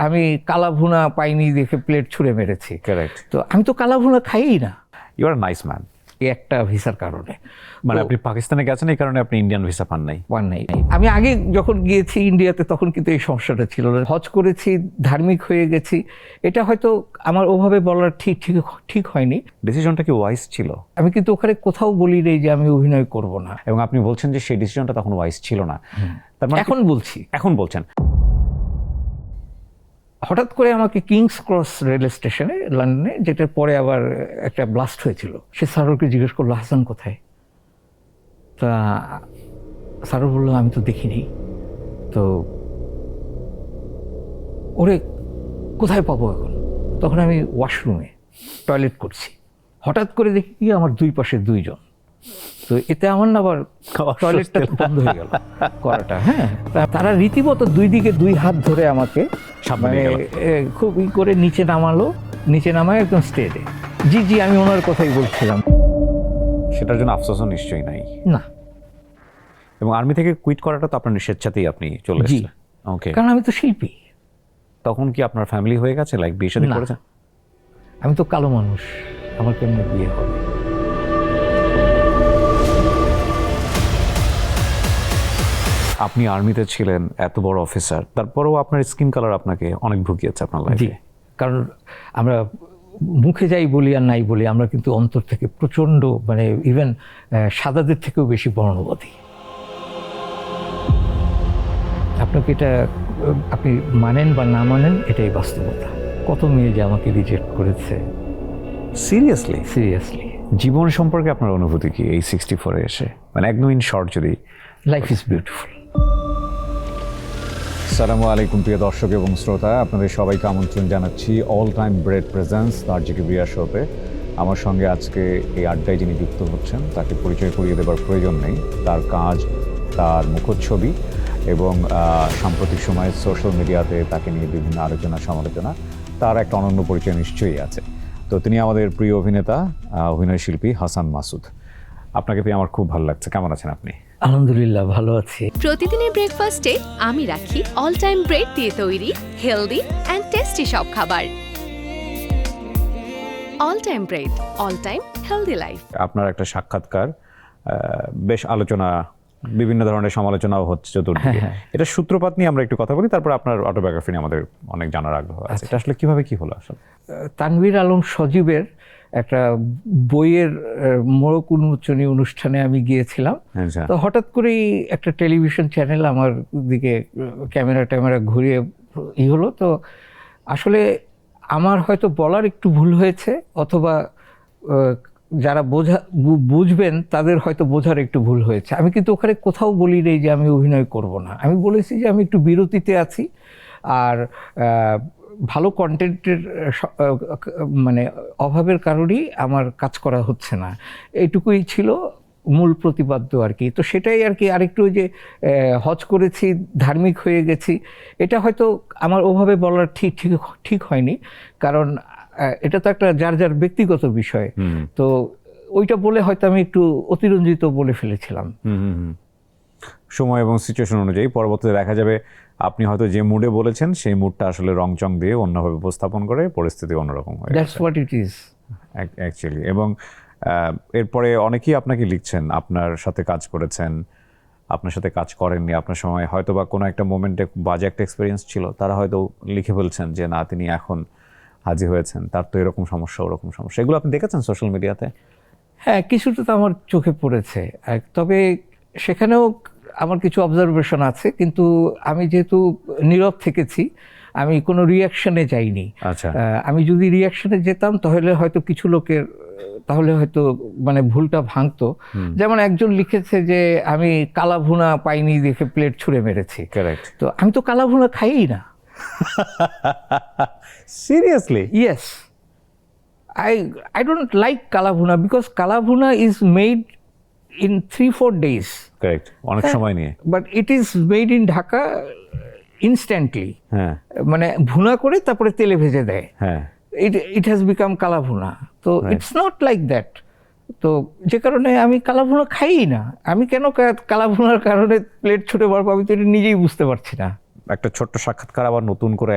আমি কালা ভুনা পাইনি দেখে প্লেট ছুঁড়ে মেরেছি। কারেক্ট। তো আমি তো কালা ভুনা খাইই না ইউ আর নাইস ম্যান। এই একটা ভিসার কারণে। মানে আপনি পাকিস্তানে গেছেন এই কারণে আপনি ইন্ডিয়ান ভিসা পান নাই? পান নাই। আমি আগে যখন গিয়েছি ইন্ডিয়াতে তখন কিন্তু এই সমস্যাটা ছিল না। হজ করেছি, ধার্মিক হয়ে গেছি, এটা হয়তো আমার ওভাবে বলার ঠিক হয়নি। ডিসিশনটা কি ওয়াইজ ছিল? আমি কিন্তু ওখানে কোথাও বলি নেই যে আমি অভিনয় করব না। এবং আপনি বলছেন যে সেই ডিসিশনটা তখন ওয়াইজ ছিল না, তার মানে এখন বলছেন। হঠাৎ করে আমাকে কিংস ক্রস রেল স্টেশনে লন্ডনে, যেটার পরে আবার একটা ব্লাস্ট হয়েছিল, সে সারোরকে জিজ্ঞেস করলো হাসান কোথায়। তা সারোর বললো আমি তো দেখিনি। তো ওরে কোথায় পাবো এখন? তখন আমি ওয়াশরুমে টয়লেট করছি, হঠাৎ করে দেখি কি আমার দুই পাশে দুইজন। তো এতে আমার না আবার টয়লেটটা বন্ধ হয়ে গেল করাটা। হ্যাঁ, তারা রীতিমতো দুই দিকে দুই হাত ধরে আমাকে মানে খুব করে নিচে নামায় একদম স্টেজে। জি আমি ওনার কথাই বলছিলাম। সেটার জন্য আফসোসও নিশ্চয়ই নাই না। এবং আর্মি থেকে কুইট করাটা তো আপনার স্বেচ্ছাতেই আপনি চলে এসেছেন। ওকে, কারণ আমি তো শিল্পী। তখন কি আপনার ফ্যামিলি হয়ে গেছে, লাইক বিয়ে শাদী করেছেন? আমি তো কালো মানুষ, আমার কেমনে বিয়ে হবে? আপনি আর্মিতে ছিলেন, এত বড় অফিসার, তারপরেও আপনার স্কিন কালার আপনাকে অনেক ভুগিয়েছে আপনার লাইফে। কারণ আমরা মুখে যাই বলি আর নাই বলি, আমরা কিন্তু অন্তর থেকে প্রচণ্ড মানে ইভেন সাদাদের থেকেও বেশি বর্ণবাদী। আপনাকে এটা আপনি মানেন বা না মানেন, এটাই বাস্তবতা। কত মেয়ে যে আমাকে রিজেক্ট করেছে। সিরিয়াসলি। জীবন সম্পর্কে আপনার অনুভূতি কি এই 64-এ এসে, মানে একদম ইন শর্ট যদি? Life is beautiful. আসসালামু আলাইকুম প্রিয় দর্শক এবং শ্রোতা, আপনাদের সবাইকে আমন্ত্রণ জানাচ্ছি অল টাইম ব্রেড প্রেজেন্স তারজিকি ব্রিয়া শোতে। আমার সঙ্গে আজকে এই আড্ডায় যিনি যুক্ত হচ্ছেন তাকে পরিচয় করিয়ে দেবার প্রয়োজন নেই। তার কাজ, তার মুখচ্ছবি এবং সাম্প্রতিক সময়ে সোশ্যাল মিডিয়াতে তাকে নিয়ে বিভিন্ন আলোচনা সমালোচনা, তার একটা অনন্য পরিচয় নিশ্চয়ই আছে। তো তিনি আমাদের প্রিয় অভিনেতা, অভিনয় শিল্পী হাসান মাসুদ। আপনাকে পেয়ে আমার খুব ভালো লাগছে। কেমন আছেন আপনি? আলহামদুলিল্লাহ, ভালো আছি। প্রতিদিনের ব্রেকফাস্টে আমি রাখি অল টাইম ব্রেড দিয়ে তৈরি হেলদি অ্যান্ড টেস্টি সব খাবার। All time bread, all time healthy life. আপনার একটা সাক্ষাৎকার, বেশ আলোচনা, বিভিন্ন ধরনের সমালোচনাও হচ্ছে চতুর্দিকে। এটা সূত্রপাত নিয়ে আমরা একটু কথা বলি, তারপর আপনার অটোবায়োগ্রাফি নিয়ে আমাদের অনেক জানার আগ্রহ আছে। এটা আসলে কিভাবে কি হলো আসলে? তানভীর আলম সজীবের একটা বইয়ের মোড়ক উন্মোচনী অনুষ্ঠানে আমি গিয়েছিলাম। তো হঠাৎ করেই একটা টেলিভিশন চ্যানেল আমার দিকে ক্যামেরা ঘুরিয়ে হলো। তো আসলে আমার হয়তো বলার একটু ভুল হয়েছে, অথবা যারা বুঝবেন তাদের হয়তো বোঝার একটু ভুল হয়েছে। আমি কিন্তু ওখানে কোথাও বলি নেই যে আমি অভিনয় করব না। আমি বলেছি যে আমি একটু বিরতিতে আছি, আর ভালো কন্টেন্টের মানে অভাবের কারণেই আমার কাজ করা হচ্ছে না, এইটুকুই ছিল মূল প্রতিপাদ্য আর কি। তো সেটাই আর কি। আরেকটু যে হজ করেছি, ধার্মিক হয়ে গেছি, এটা হয়তো আমার ওভাবে বলার ঠিক হয়নি, কারণ এটা তো একটা যার ব্যক্তিগত বিষয়। তো ওইটা বলে হয়তো আমি একটু অতিরঞ্জিত বলে ফেলেছিলাম। সময় এবং সিচুয়েশন অনুযায়ী পরবর্তীতে দেখা যাবে আপনি হয়তো যে মুডে বলেছেন সেই মুডটা আসলে রংচং দিয়ে অন্যভাবে উপস্থাপন করে পরিস্থিতি অন্যরকম হয়। That's what it is actually. এবং এরপরে অনেকেই আপনাকে লিখছেন, আপনার সাথে কাজ করেছেন, আপনার সাথে কাজ করেননি, আপনার সময় হয়তো বা কোনো একটা মোমেন্টে বাজে একটা এক্সপিরিয়েন্স ছিল, তারা হয়তো লিখে বলছেন যে না, তিনি এখন হাজির হয়েছেন, তার তো এরকম সমস্যা, ওরকম সমস্যা। এগুলো আপনি দেখেছেন সোশ্যাল মিডিয়াতে? হ্যাঁ, কিছুটা তো আমার চোখে পড়েছে। তবে সেখানেও আমার কিছু অবজারভেশন আছে, কিন্তু আমি যেহেতু নীরব থেকেছি, আমি কোনো রিয়াকশনে যাইনি। আচ্ছা। আমি যদি রিয়াকশনে যেতাম তাহলে হয়তো কিছু লোকের হয়তো মানে ভুলটা ভাঙতো। যেমন একজন লিখেছে যে আমি কালা ভুনা পাইনি দেখে প্লেট ছুঁড়ে মেরেছি। কারেক্ট। তো আমি তো কালা ভুনা খাইই না। Seriously? Yes, I don't like kala bhuna because kala bhuna is made in 3-4 days. Correct. অনেক সময় নিয়ে। But it is made in Dhaka instantly. হ্যাঁ। মানে ভুনা করে তারপরে তেলে ভেজে দেয়। হ্যাঁ। It has become kala bhuna. তো it's not like that. তো যে কারণে আমি কালা ভুনা খাইই না। আমি কেন কালা ভুনার কারণে প্লেট ছুটে পারবো, আমি তো এটা নিজেই বুঝতে পারছি না। একটা ছোট্ট সাক্ষাৎকার আবার নতুন করে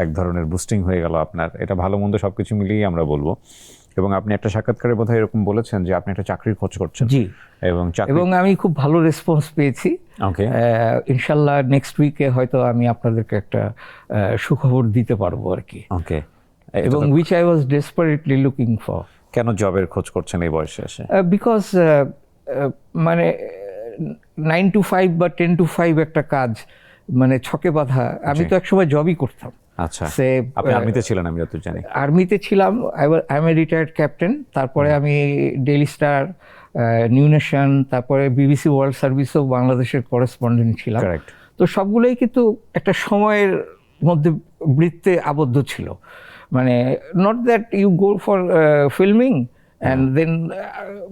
এক ধরনের বুস্টিং হয়ে গেল আপনার। এটা ভালো মন্দ সবকিছু মিলিয়েই আমরা বলবো। এবং আপনি একটা সাক্ষাৎকারে বোধহয় এরকম বলেছেন যে আপনি একটা চাকরির খোঁজ করছেন। জি, এবং আমি খুব ভালো রেসপন্স পেয়েছি। ওকে, ইনশাল্লাহ নেক্সট উইকে হয়তো আমি আপনাদেরকে একটা সুখবর দিতে পারবো আর কি। ওকে, এবং which I was desperately looking for. কেন জবের খোঁজ করছেন এই বয়সে এসে? বিকজ মানে 9 to 5 বা 10 to 5 একটা কাজ, মানে ছকে বাঁধা। আমি তো একসময় জবই করতাম। আচ্ছা, আপনি আর্মিতে ছিলেন আমি যতদূর জানি। আর্মিতে ছিলাম, I M a retired captain. তারপরে আমি ডেইলি স্টার, নিউ নেশন, তারপরে বিবিসি ওয়ার্ল্ড সার্ভিসও বাংলাদেশের করেসপন্ডেন্ট ছিলাম। তো সবগুলোই কিন্তু একটা সময়ের মধ্যে বৃত্তে আবদ্ধ ছিল। মানে not that you go for filming and then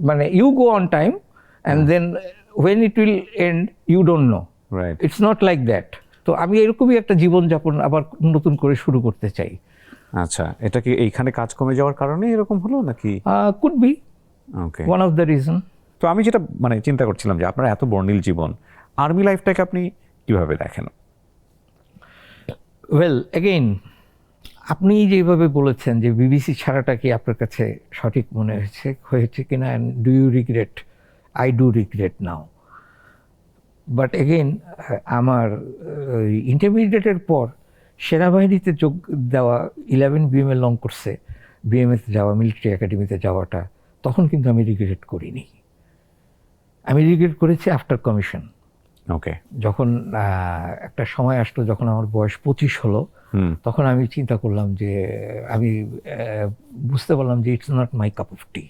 মানে you go on time and then when it will end you don't know, right? It's not like that. তো আমি এরকমই একটা জীবনযাপন আবার নতুন করে শুরু করতে চাই। আচ্ছা, এটা কি এইখানে কাজ কমে যাওয়ার কারণে এরকম হলো নাকি? Could be okay, one of the reason. তো আমি যেটা মানে চিন্তা করছিলাম যে আপনার এত বর্ণিল জীবন, আর্মি লাইফটাকে আপনি কিভাবে দেখেন? ওয়েল এগেইন, আপনি যেভাবে বলেছেন যে বিবিসি ছাড়াটা কি আপনার কাছে সঠিক মনে হয়েছে কিনা, and do you regret? I do regret now. But again, আমার ইন্টারমিডিয়েটের পর সেনাবাহিনীতে যোগ দেওয়া, 11 BMA লং কোর্সে বিএমএতে যাওয়া, মিলিটারি একাডেমিতে যাওয়াটা, তখন কিন্তু আমি রিগ্রেট করিনি। আমি রিগ্রেট করেছি আফটার কমিশন। ওকে, যখন একটা সময় আসলো, যখন আমার বয়স 25 হলো, তখন আমি চিন্তা করলাম যে আমি বুঝতে পারলাম যে it's not my cup of tea.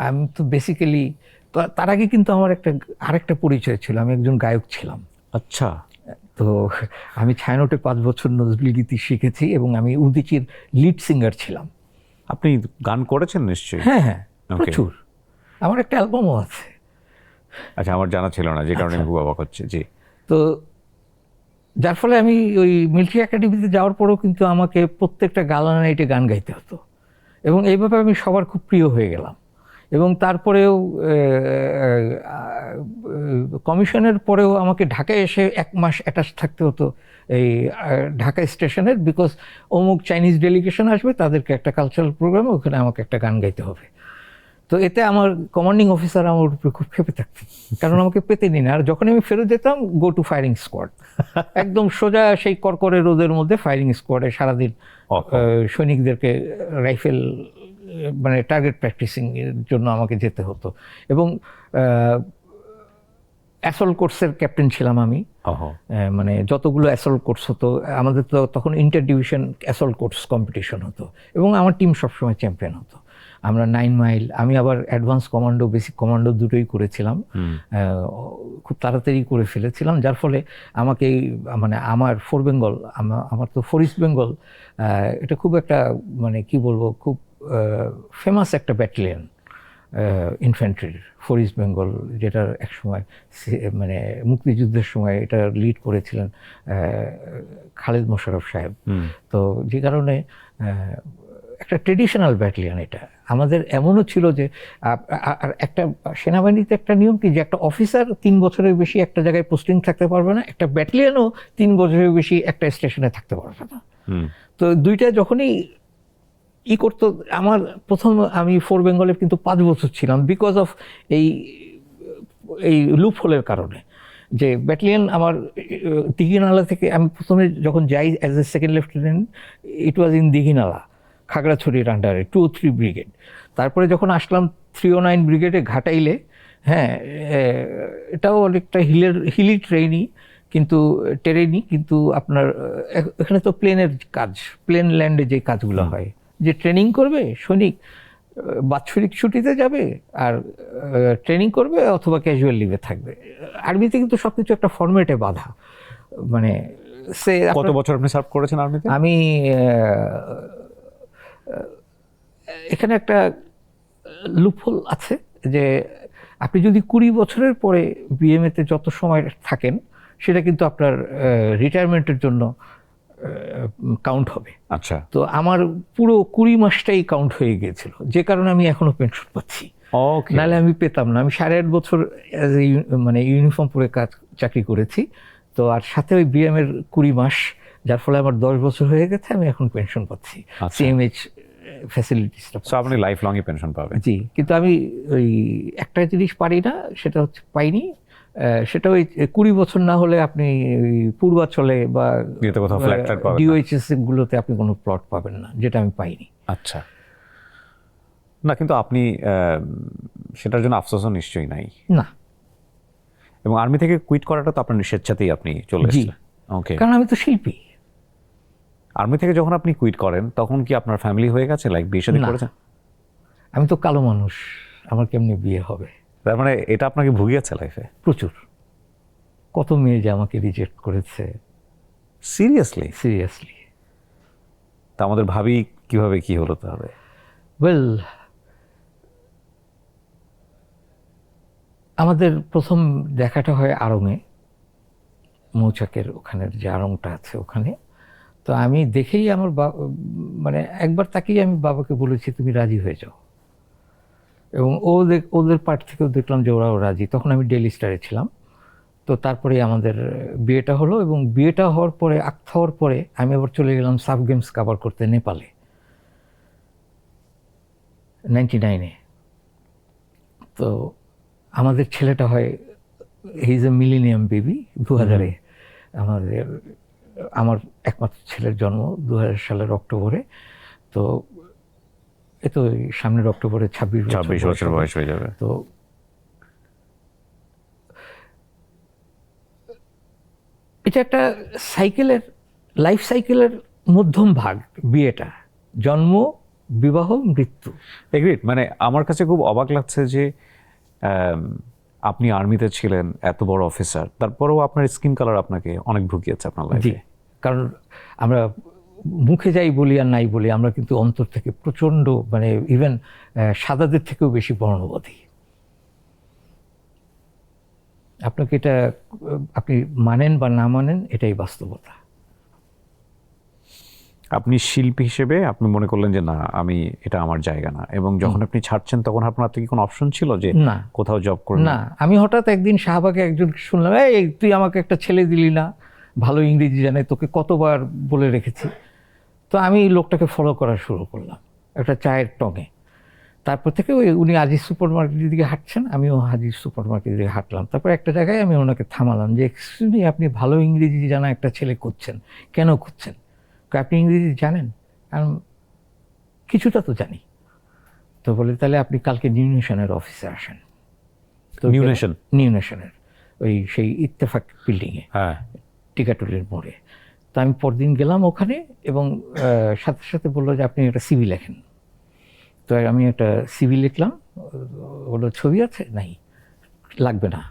আমি তো বেসিক্যালি, তার আগে কিন্তু আমার আরেকটা পরিচয় ছিল, আমি একজন গায়ক ছিলাম। আচ্ছা, তো আমি ছায়ানটে 5 বছর নজরুল গীতি শিখেছি এবং আমি উদিচির লিড সিঙ্গার ছিলাম। আপনি গান করেছেন নিশ্চয়ই? হ্যাঁ হ্যাঁ, প্রচুর। আমার একটা অ্যালবামও আছে। আচ্ছা, আমার জানা ছিল না, যে কারণে আমি খুব অবাক হচ্ছে। জি, তো যার ফলে আমি ওই মিলিটারি একাডেমিতে যাওয়ার পরেও কিন্তু আমাকে প্রত্যেকটা গালা নাইটে গান গাইতে হতো, এবং এইভাবে আমি সবার খুব প্রিয় হয়ে গেলাম। এবং তারপরেও কমিশনের পরেও আমাকে ঢাকায় এসে 1 মাস অ্যাটাচ থাকতে হতো এই ঢাকা স্টেশনের, বিকজ অমুক চাইনিজ ডেলিগেশন আসবে, তাদেরকে একটা কালচারাল প্রোগ্রামে ওখানে আমাকে একটা গান গাইতে হবে। তো এতে আমার কমান্ডিং অফিসার আমার উপরে খুব ক্ষেপে থাকতেন, কারণ আমাকে পেতে নিন। আর যখন আমি ফেরত যেতাম, গো টু ফায়ারিং স্কোয়াড, একদম সোজা সেই করকরে রোদের মধ্যে ফায়ারিং স্কোয়াডে সারাদিন সৈনিকদেরকে রাইফেল মানে টার্গেট প্র্যাকটিসিং এর জন্য আমাকে যেতে হতো। এবং অ্যাসল্ট কোর্সের ক্যাপ্টেন ছিলাম আমি। মানে যতগুলো অ্যাসল্ট কোর্স হতো আমাদের, তো তখন inter division assault course competition হতো, এবং আমার টিম সবসময় চ্যাম্পিয়ন হতো। আমরা 9 মাইল, আমি আবার অ্যাডভান্স কমান্ডো, বেসিক কমান্ডো দুটোই করেছিলাম, খুব তাড়াতাড়ি করে ফেলেছিলাম। যার ফলে আমাকে মানে আমার 4 বেঙ্গল, আমার তো 4 ইস্ট বেঙ্গল, এটা খুব একটা মানে কি বলবো, খুব ফেমাস একটা ব্যাটালিয়ন ইনফ্যান্ট্রির, 4 ইস্ট বেঙ্গল, যেটার একসময় মানে মুক্তিযুদ্ধের সময় এটা লিড করেছিলেন খালেদ মোশাররফ সাহেব। তো যে কারণে একটা ট্রেডিশনাল ব্যাটালিয়ন এটা আমাদের। এমনও ছিল যে আর একটা সেনাবাহিনীতে একটা নিয়ম কি, যে একটা অফিসার 3 বছরের বেশি একটা জায়গায় পোস্টিং থাকতে পারবে না, একটা ব্যাটালিয়নও 3 বছরের বেশি একটা স্টেশনে থাকতে পারবে না। তো দুইটা যখনই করতো, আমার প্রথম আমি 4 বেঙ্গলে কিন্তু 5 বছর ছিলাম, বিকজ অফ এই লুপ হোলের কারণে। যে ব্যাটালিয়ন আমার দিঘিনালা থেকে, আমি প্রথমে যখন যাই as a second lieutenant, it was in Dighinala, খাগড়াছড়ির আন্ডারে 203 ব্রিগেড। তারপরে যখন আসলাম 309 ব্রিগেডে ঘাটাইলে, হ্যাঁ এটাও অনেকটা হিলি টেরেনি, কিন্তু আপনার এখানে তো প্লেনের কাজ, প্লেন ল্যান্ডে যে কাজগুলো হয়, যে ট্রেনিং করবে সৈনিক, বাৎসরিক ছুটিতে যাবে আর ট্রেনিং করবে অথবা ক্যাজুয়াল লিভে থাকবে। আর্মিতে কিন্তু সব কিছু একটা ফরম্যাটে বাঁধা। মানে কত বছর আপনি সার্ভ করেছেন আর্মিতে? আমি এখানে একটা লুপহোল আছে, যে আপনি যদি 20 বছরের পরে বিএমএতে যত সময় থাকেন, সেটা কিন্তু আপনার রিটায়ারমেন্টের জন্য কাউন্ট হবে। আচ্ছা, তো আমার পুরো 20 মাসটাই কাউন্ট হয়ে গিয়েছিল, যে কারণে আমি এখনো পেনশন পাচ্ছি। নাহলে আমি পেতাম না। আমি 8.5 বছর মানে ইউনিফর্ম পরে চাকরি করেছি, তো আর সাথে ওই বিএম এর 20 মাস, যার ফলে আমার 10 বছর হয়ে গেছে, আমি এখন পেনশন পাচ্ছি, সিএমএইচ ফ্যাসিলিটিসটা। সো আপনি লাইফ লংই পেনশন পাবেন? জি, কিন্তু আমি ওই একটা জিনিস পারি না, সেটা হচ্ছে পাইনি, সেটা ওই 20 বছর না হলে আপনি ওই পূর্বাচলে বা কোথাও ফ্ল্যাট পাবেন, ডিওএইচএস গুলোতে আপনি কোনো প্লট পাবেন না, যেটা আমি পাইনি। আচ্ছা, না কিন্তু আপনি সেটার জন্য আফসোসও নিশ্চয়ই নাই না। এবং আর্মি থেকে কুইট করাটা তো আপনার স্বেচ্ছাতেই আপনি চলে এসেছেন। ওকে, কারণ আমি তো শিল্পী। আর্মি থেকে যখন আপনি কুইট করেন তখন কি আপনার ফ্যামিলি হয়ে গেছে, লাইক বিয়ে শাদী করেছেন? আমি তো কালো মানুষ, আমার কেমনি বিয়ে হবে? তার মানে এটা আপনাকে ভুগিয়েছে লাইফে প্রচুর। কত মেয়ে যে আমাকে রিজেক্ট করেছে। সিরিয়াসলি? তা আমাদের ভাবি কিভাবে কি হলো তাহলে? ওয়েল, আমাদের প্রথম দেখাটা হয় আড়ংয়ে, মৌচাকের ওখানের যে আড়ংটা আছে ওখানে। তো আমি দেখেই আমার মানে একবার তাকেই আমি বাবাকে বলেছি তুমি রাজি হয়ে যাও, এবং ওদের পার্ট থেকেও দেখলাম যে ওরাও রাজি। তখন আমি ডেইলি স্টারে ছিলাম। তো তারপরে আমাদের বিয়েটা হলো, এবং বিয়েটা হওয়ার পরে আক্ত হওয়ার পরে আমি আবার চলে গেলাম সাব গেমস কভার করতে নেপালে 99-এ। তো আমাদের ছেলেটা হয়, he is a millennium baby, 2000-এ আমার একমাত্র ছেলের জন্ম 2000 সালের অক্টোবরে। তো এ তো সামনের অক্টোবরে 26 বছর বয়স হয়ে যাবে। তো এটা একটা সাইকেলের, লাইফ সাইকেলের মধ্যম ভাগ বিয়েটা, জন্ম, বিবাহ, মৃত্যু। এগ্রিড। মানে আমার কাছে খুব অবাক লাগছে যে আপনি আর্মিতে ছিলেন, এত বড় অফিসার, তারপরেও আপনার স্কিন কালার আপনাকে অনেক ভুগিয়েছে আপনার লাইফে। কারণ আমরা মুখে যাই বলি আর নাই বলি, আমরা কিন্তু অন্তর থেকে প্রচণ্ড, মানে ইভেন সাদাদের থেকেও বেশি বর্ণবাদী। আপনাকে এটা আপনি মানেন বা না মানেন, এটাই বাস্তবতা। আপনি শিল্পী হিসেবে আপনি মনে করলেন যে না, আমি এটা আমার জায়গা না, এবং যখন আপনি ছাড়ছেন তখন আপনার কি কোনো অপশন ছিল যে না কোথাও জব করবেন? না, আমি হঠাৎ একদিন শাহবাগে একজন শুনলাম, এই তুই আমাকে একটা ছেলে দিলি না, ভালো ইংরেজি জানে, তোকে কতবার বলে রেখেছি। তো আমি লোকটাকে ফলো করা শুরু করলাম একটা চায়ের টঙে। তারপর থেকে উনি আজিজ সুপার মার্কেটের দিকে হাঁটছেন, আমিও আজিজ সুপার মার্কেটের দিকে হাঁটলাম। তারপর একটা জায়গায় আমি ওনাকে থামালাম যে এক্সকিউজ মি, আপনি ভালো ইংরেজি জানা একটা ছেলে খুঁজছেন, কেন খুঁজছেন? আপনি ইংরেজি জানেন? কারণ কিছুটা তো জানি। তো বলে তাহলে আপনি কালকে নিউ নেশনের অফিসে আসেন। তো নিউ নেশনের ওই সেই ইত্তেফাক বিল্ডিংয়ে, হ্যাঁ, টিকাটুলির মোড়ে। তো আমি পরদিন গেলাম ওখানে, এবং সাথে সাথে বললো যে আপনি একটা সিভি লেখেন। তো আমি একটা সিভি লিখলাম, বললো ছবি আছে? নাই, লাগবে না।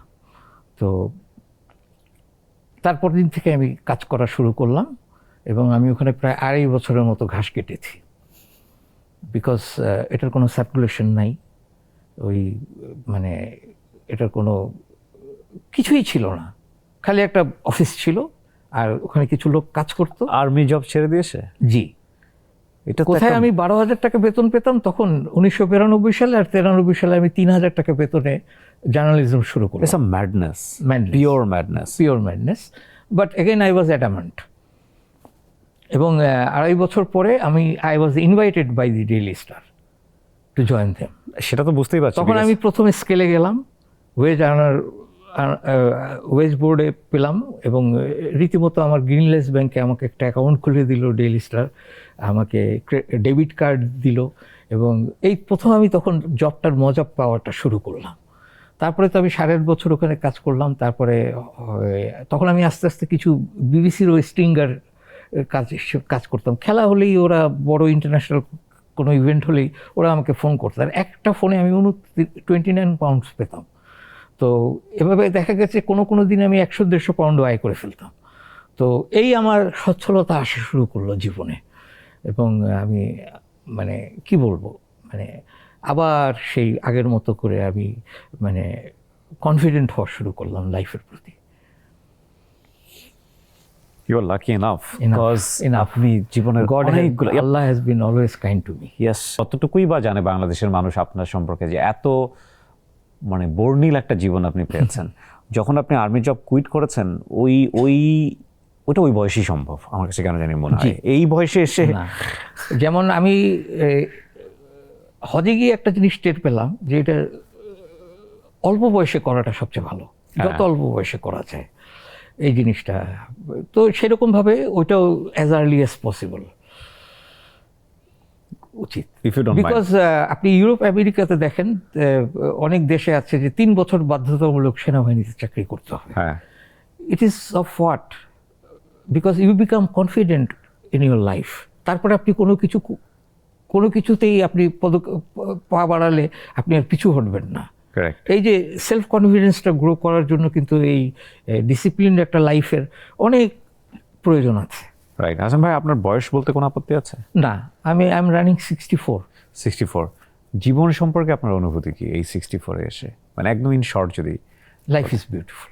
তো তারপর দিন থেকে আমি কাজ করা শুরু করলাম, এবং আমি ওখানে প্রায় 2.5 বছরের মতো ঘাস কেটেছি। বিকজ এটার কোনো সার্কুলেশন নাই, ওই মানে এটার কোনো কিছুই ছিল না, খালি একটা অফিস ছিল, আর ওখানে কিছু লোক কাজ করতো। আর্মি জব ছেড়ে দিয়েছে? জি। এটা কোথায় আমি 12,000 টাকা বেতন পেতাম তখন 1992 সালে, আর 93 সালে আমি 3,000 টাকা বেতনে জার্নালিজম শুরু করলাম। It's a madness. Pure madness. But again I was adamant. এবং 2.5 বছর পরে I was invited by the Daily Star to join them. সেটা তো বুঝতেই পারছি। তখন আমি প্রথমে স্কেলে গেলাম, ওয়েজ বোর্ডে পেলাম, এবং রীতিমতো আমার গ্রিনলেস ব্যাংকে আমাকে একটা অ্যাকাউন্ট খুলে দিল ডেইলি স্টার, আমাকে ডেবিট কার্ড দিল, এবং এই প্রথম আমি তখন জবটার মজা পাওয়াটা শুরু করলাম। তারপরে তো আমি 8.5 বছর ওখানে কাজ করলাম। তারপরে তখন আমি আস্তে আস্তে কিছু বিবিসির ওই স্ট্রিঙ্গার কাজ করতাম। খেলা হলেই ওরা, বড় ইন্টারন্যাশনাল কোনো ইভেন্ট হলেই ওরা আমাকে ফোন করতো, আর একটা ফোনে আমি 29 পাউন্ডস পেতাম। তো এভাবে দেখা গেছে কোনো দিন আমি 100-150 পাউন্ড আয় করে ফেলতাম। তো এই আমার সচ্ছলতা আসা শুরু করলো জীবনে, এবং আমি মানে কি বলবো, মানে আবার সেই আগের মতো করে আমি মানে কনফিডেন্ট হওয়া শুরু করলাম লাইফের প্রতি। You are lucky enough because আপনি জীবনের অনেকগুলো, Allah has been always kind to me. Yes. কতটুকুই বা জানে বাংলাদেশের মানুষ আপনার সম্পর্কে যে এত মানে বর্ণিল একটা জীবন আপনি পেয়েছেন। যখন আপনি আর্মি জব কুইট করেছেন ওটা ওই বয়সেই সম্ভব আমার কাছে কেন জানি মনে হয়। এই বয়সে এসে না, যেমন আমি হজে গিয়ে একটা জিনিস টের পেলাম যে এটা অল্প বয়সে করাটা সবচেয়ে ভালো, যত অল্প বয়সে করা যায় এই জিনিসটা। তো সেরকমভাবে ওইটাও অ্যাজ আর্লি অ্যাজ পসিবল উচিত। বিকজ আপনি ইউরোপ আমেরিকাতে দেখেন অনেক দেশে আছে যে 3 বছর বাধ্যতামূলক সেনাবাহিনীতে চাকরি করতে হবে। It is of what? Because you become confident in your life. তারপরে আপনি কোনো কিছুতেই আপনি পা বাড়ালে আপনি আর পিছু হটবেন না। এই যে সেলফ কনফিডেন্সটা গ্রো করার জন্য কিন্তু এই ডিসিপ্লিন একটা লাইফের অনেক প্রয়োজন আছে। রাইট। হাসান ভাই, আপনার বয়স বলতে কোনো আপত্তি আছে? না, আই এম রানিং 64। জীবন সম্পর্কে আপনার অনুভূতি কি এই 64 এ এসে? মানে একদম ইন শর্ট যদি। Life is beautiful.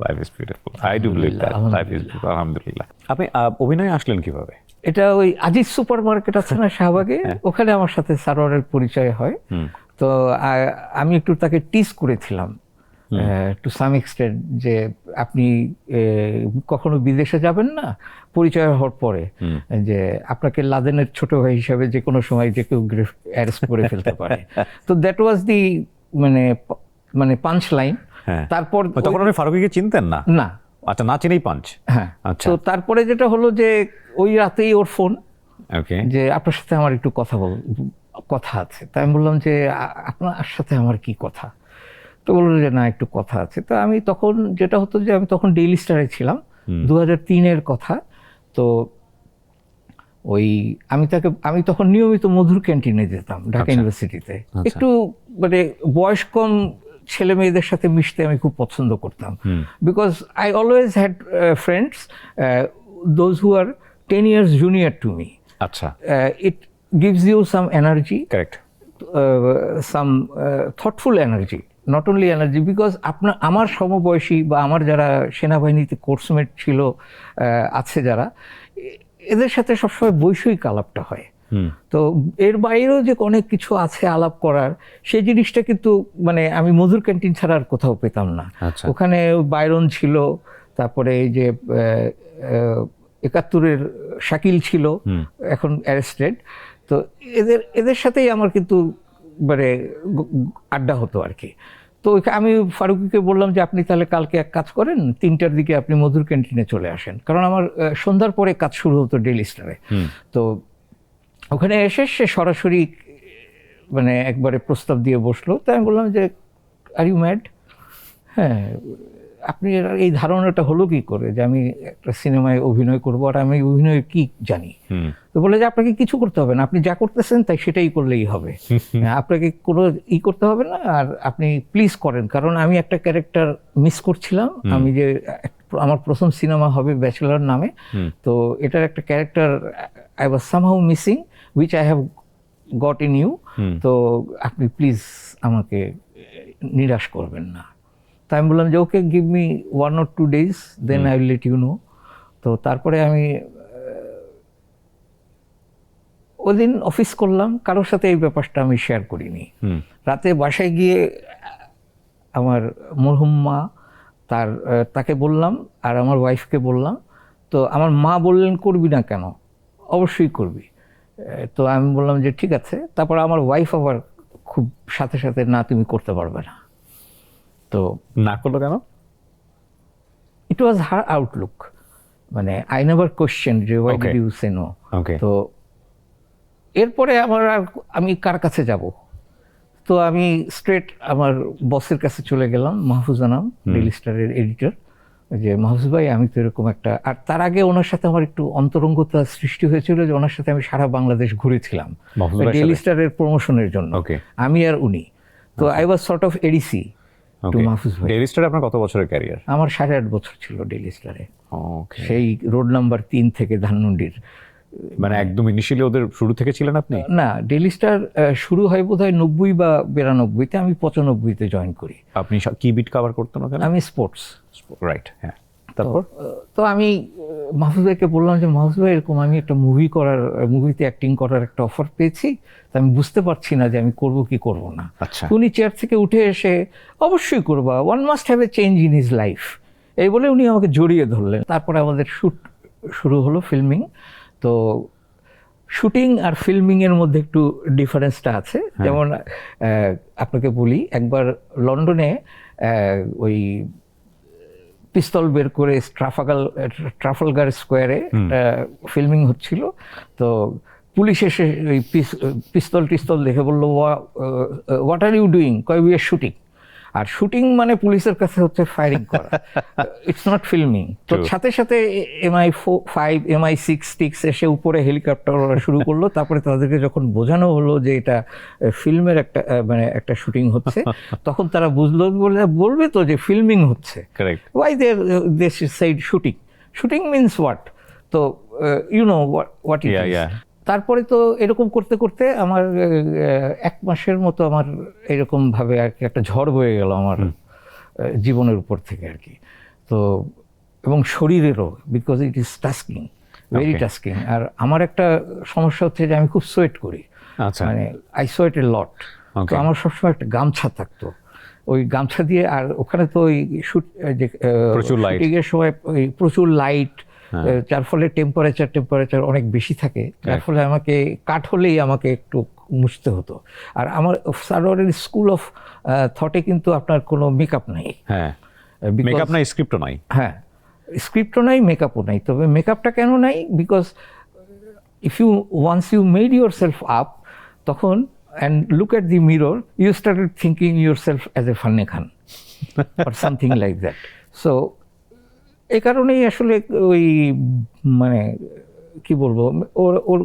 Life is beautiful. I do believe that. Life is beautiful. আলহামদুলিল্লাহ। আপনি অভিনয়ে আসলেন কিভাবে? এটা ওই আজিজ সুপার মার্কেট আছে না শাহবাগে, ওখানে আমার সাথে সারোয়ারের পরিচয় হয়। তো আমি একটু তাকে টিজ করেছিলাম টু সাম এক্সটেন্ট যে আপনি কখনো বিদেশে যাবেন না পরিচয় হওয়ার পরে, যে আপনাকে লাদেনের ছোট ভাই হিসাবে যে কোনো সময় যে কেউ অ্যারেস্ট করে ফেলতে পারে। তো দ্যাট ওয়াজ দি মানে পাঞ্চ লাইন। তারপর তখন আপনি ফারুকীকে চিনতেন না? না। আচ্ছা, না চিনেই পাঞ্চ। হ্যাঁ। তো তারপরে যেটা হলো যে ওই রাতেই ওর ফোন, যে আপনার সাথে আমার একটু কথা আছে। তাই আমি বললাম যে আপনার সাথে আমার কি কথা? তো বললো যে না, একটু কথা আছে। তো আমি তখন যেটা হতো যে আমি তখন ডেইলি স্টারে ছিলাম, 2003-এর কথা। তো আমি তখন নিয়মিত মধুর ক্যান্টিনে যেতাম ঢাকা ইউনিভার্সিটিতে। একটু মানে বয়স কম ছেলে মেয়েদের সাথে মিশতে আমি খুব পছন্দ করতাম, because I always had friends those who are 10 years junior to me. আচ্ছা। It gives you some energy, correct, some thoughtful energy, not only energy. Because আমার সমবয়সী বা আমার যারা সেনাবাহিনীতে কোর্সমেট ছিল আছে যারা, এদের সাথে সবসময় বৈষয়িক আলাপটা হয়। তো এর বাইরেও যে অনেক কিছু আছে আলাপ করার, সেই জিনিসটা কিন্তু মানে আমি মধুর ক্যান্টিন ছাড়া আর কোথাও পেতাম না। ওখানে বাইরন ছিল, তারপরে এই যে 71-এর শাকিল ছিল, এখন অ্যারেস্টেড। তো এদের সাথেই আমার কিন্তু মানে আড্ডা হতো আর কি। তো আমি ফারুকীকে বললাম যে আপনি তাহলে কালকে এক কাজ করেন, 3টার দিকে আপনি মধুর ক্যান্টিনে চলে আসেন, কারণ আমার সন্ধ্যার পরে কাজ শুরু হতো ডেইলি স্টারে। তো ওখানে এসে সে সরাসরি মানে একবারে প্রস্তাব দিয়ে বসলো। তাই আমি বললাম যে আর ইউ ম্যাড? হ্যাঁ, আপনি এই ধারণাটা হলো কি করে যে আমি একটা সিনেমায় অভিনয় করবো আর আমি অভিনয় কি জানি? তো বলে যে আপনাকে কিছু করতে হবে না, আপনি যা করতেছেন তাই সেটাই করলেই হবে, আপনাকে কোনো করতে হবে না, আর আপনি প্লিজ করেন। কারণ আমি একটা ক্যারেক্টার মিস করছিলাম। আমি যে আমার প্রথম সিনেমা হবে ব্যাচেলর নামে, তো এটার একটা character I was somehow missing which I have got in you. তো আপনি প্লিজ আমাকে নিরাশ করবেন না। তো আমি বললাম যে okay, give me 1 or 2 days, then I will let you know. তো তারপরে আমি ওদিন অফিস করলাম, কারোর সাথে এই ব্যাপারটা আমি শেয়ার করিনি। রাতে বাসায় গিয়ে আমার মরহুম মা তাকে বললাম, আর আমার ওয়াইফকে বললাম। তো আমার মা বললেন করবি না কেন? অবশ্যই করবি। তো আমি বললাম যে ঠিক আছে। তারপর আমার ওয়াইফ আবার খুব সাথে সাথে না, তুমি করতে পারবে না। তো না করলো কেন? ইট ওয়াজ হার আউটলুক, মানে আই নেভার কোয়েশ্চেন যে why did you say no. তো এরপরে আমি কার কাছে যাব? তো আমি স্ট্রেট আমার বসের কাছে চলে গেলাম, মাহফুজ আনাম, ডেইলি স্টারের এডিটর। যে মাহফুজ ভাই, আমি তো এরকম একটা, আর তার আগে ওনার সাথে আমার একটু অন্তরঙ্গতা সৃষ্টি হয়েছিল যে ওনার সাথে আমি সারা বাংলাদেশ ঘুরেছিলাম ডেইলি স্টারের প্রমোশনের জন্য, আমি আর উনি। তো I was sort of ADC to Mahfuz ভাই। ডেইলি স্টারে আপনার কত বছরের ক্যারিয়ার? আমার 8.5 বছর ছিল ডেইলি স্টারে, সেই রোড নাম্বার 3 থেকে ধানমন্ডির। মানে একদম ইনিশিয়ালি ওদের শুরু থেকে ছিলেন আপনি? না, ডেইলি স্টার শুরু হয় বোধহয় 90 বা 92-তে, আমি 95-তে জয়েন করি। আপনি কি বিট কভার করতেন ওখানে? আমি স্পোর্টস। রাইট, হ্যাঁ। তারপর তো আমি মাহফুজ ভাইকে বললাম যে মাহফুজ ভাই এরকম আমি একটা মুভিতে অ্যাক্টিং করার একটা অফার পেয়েছি, তো আমি বুঝতে পারছি না যে আমি করব কি করব না। আচ্ছা, উনি চেয়ার থেকে উঠে এসে অবশ্যই করবা, one must have a change in his life, এই বলে উনি আমাকে জড়িয়ে ধরলেন। তারপরে আমাদের শ্যুট শুরু হলো, ফিল্মিং। তো শুটিং আর ফিল্মিংয়ের মধ্যে একটু ডিফারেন্সটা আছে। যেমন আপনাকে বলি, একবার লন্ডনে ওই পিস্তল বের করে ট্রাফালগার স্কোয়ারে একটা ফিল্মিং হচ্ছিল। তো পুলিশ এসে ওই পিস্তল দেখে বললো, হোয়াট আর ইউ ডুইং? কয় উই আর শুটিং। আর শুটিং মানে পুলিশের কাছে হচ্ছে ফায়ারিং করা, ইটস নট ফিল্মিং। তো সাথে সাথে MI5 MI6 এসে উপরে হেলিকপ্টার ওরা শুরু করলো। তারপরে তাদেরকে যখন বোঝানো হলো যে এটা ফিল্মের একটা শুটিং হচ্ছে, তখন তারা বুঝলো, বলবে তো যে ফিল্মিং হচ্ছে, why they said shooting means what. তো you know what it is. তারপরে তো এরকম করতে করতে আমার 1 মাসের মতো আমার এরকম ভাবে আর কি একটা ঝড় বয়ে গেল আমার জীবনের উপর থেকে আর কি। তো এবং শরীরেরও, because it is tasking, very tasking. আর আমার একটা সমস্যা হচ্ছে যে আমি খুব সোয়েট করি, মানে আই সোয়েট এ লট। তো আমার সবসময় একটা গামছা থাকতো, ওই গামছা দিয়ে। আর ওখানে তো ওই শুটিংয়ের সময় প্রচুর লাইট, যার ফলে টেম্পারেচার অনেক বেশি থাকে, যার ফলে আমাকে কাট হলেই আমাকে একটু মুছতে হতো। আর আমার সারোয়ারের স্কুল অফ থটে কিন্তু আপনার কোনো মেকআপ নাই, মেকআপ নাই, স্ক্রিপ্টও নাই। হ্যাঁ, স্ক্রিপ্টও নাই, মেকআপও নাই। তবে মেকআপটা কেন নাই? Because once you made yourself up, তখন and look at the mirror, you started thinking yourself as a Fanny Khan or something like that. So এই কারণেই আসলে ওই মানে কি বলবো, ওর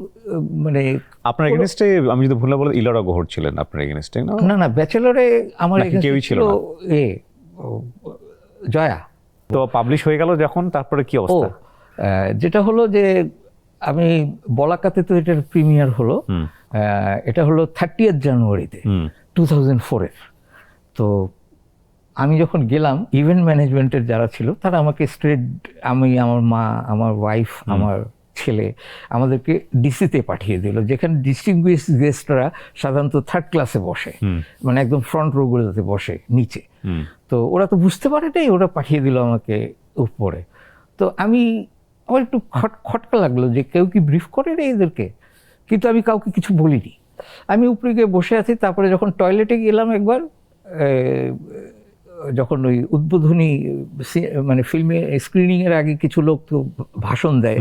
মানে আপনার এগেইনস্টে আমি যদি ভুল না বলি ইলারা গোহর ছিলেন আপনার এগেইনস্টে? না, ব্যাচেলরে আমার কেউই ছিল না, জয়া। তো পাবলিশ হয়ে গেল যখন, তারপরে কি অবস্থা? যেটা হলো যে আমি বলাকাতে তো এটার প্রিমিয়ার হলো, এটা হলো 30th জানুয়ারিতে 2004-এর। তো আমি যখন গেলাম, ইভেন্ট ম্যানেজমেন্টের যারা ছিল তারা আমাকে আমি, আমার মা, আমার ওয়াইফ, আমার ছেলে আমাদেরকে ডিসিতে পাঠিয়ে দিল, যেখানে ডিস্টিংগুইশ গেস্টরা সাধারণত 3rd ক্লাসে বসে, মানে একদম ফ্রন্ট রোগুলোতে বসে নিচে। তো ওরা তো বুঝতে পারে নাই, ওরা পাঠিয়ে দিল আমাকে উপরে। তো আমার একটু খটকা লাগলো যে কেউ কি ব্রিফ করে রে এদেরকে, কিন্তু আমি কাউকে কিছু বলিনি। আমি উপরে গিয়ে বসে আছি। তারপরে যখন টয়লেটে গেলাম একবার, যখন ওই উদ্বোধনী মানে ফিল্মে স্ক্রিনিংয়ের আগে কিছু লোক তো ভাষণ দেয়,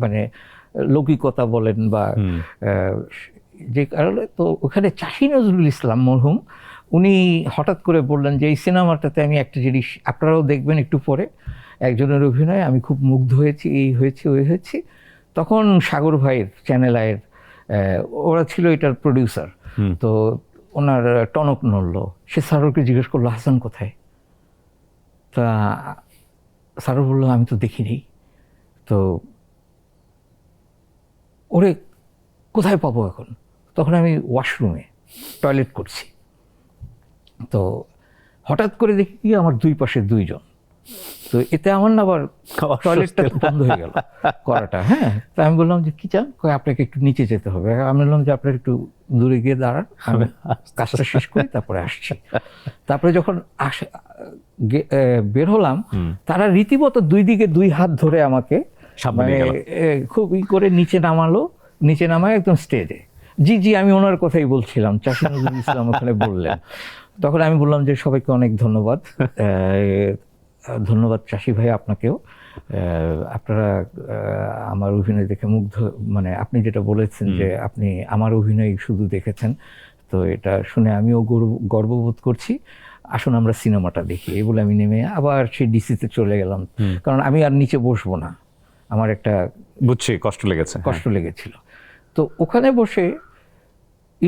মানে লৌকিকতা বলেন বা যে কারণে, তো ওখানে চাষী নজরুল ইসলাম মরহুম উনি হঠাৎ করে বললেন যে এই সিনেমাটাতে আমি একটা জিনিস আপনারাও দেখবেন একটু পরে, একজনের অভিনয় আমি খুব মুগ্ধ হয়েছি, এই হয়েছে ওই হয়েছি। তখন সাগর ভাইয়ের, চ্যানেল আয়ের, ওরা ছিল এটার প্রডিউসার। তো ওনার টনক নড়ল। সে সারোরকে জিজ্ঞেস করলো, হাসান কোথায়? তা সারোর বললো, আমি তো দেখিনি। তো ওরে কোথায় পাবো এখন? তখন আমি ওয়াশরুমে টয়লেট করছি। তো হঠাৎ করে দেখি কি আমার 2 পাশে 2 জন। তো এতে আমার না আবার টয়লেটটা বন্ধ হয়ে গেল করাটা। হ্যাঁ, তো আমি বললাম যে কি চান? আপনাকে একটু নিচে যেতে হবে। আমি বললাম যে আপনার একটু দূরে গিয়ে দাঁড়ান, আমি কাজটা শেষ করি তারপরে আসছি। তারপরে যখন বের হলাম, তারা রীতিমতো 2 দিকে 2 হাত ধরে আমাকে মানে খুব করে নিচে নামালো। নিচে নামায় একদম স্টেজে। জি আমি ওনার কথাই বলছিলাম, চাষী নজরুল ইসলাম ওখানে বললেন। তখন আমি বললাম যে সবাইকে অনেক ধন্যবাদ, ধন্যবাদ চাষী ভাই আপনাকেও। আপনারা আমার অভিনয় দেখে মুগ্ধ, মানে আপনি যেটা বলেছেন যে আপনি আমার অভিনয় শুধু দেখেছেন, তো এটা শুনে আমিও গর্ববোধ করছি। আসুন আমরা সিনেমাটা দেখি। এই বলে আমি নেমে আবার সেই ডিসিতে চলে গেলাম, কারণ আমি আর নিচে বসবো না, আমার একটা বুঝছি কষ্ট লেগেছিল। তো ওখানে বসে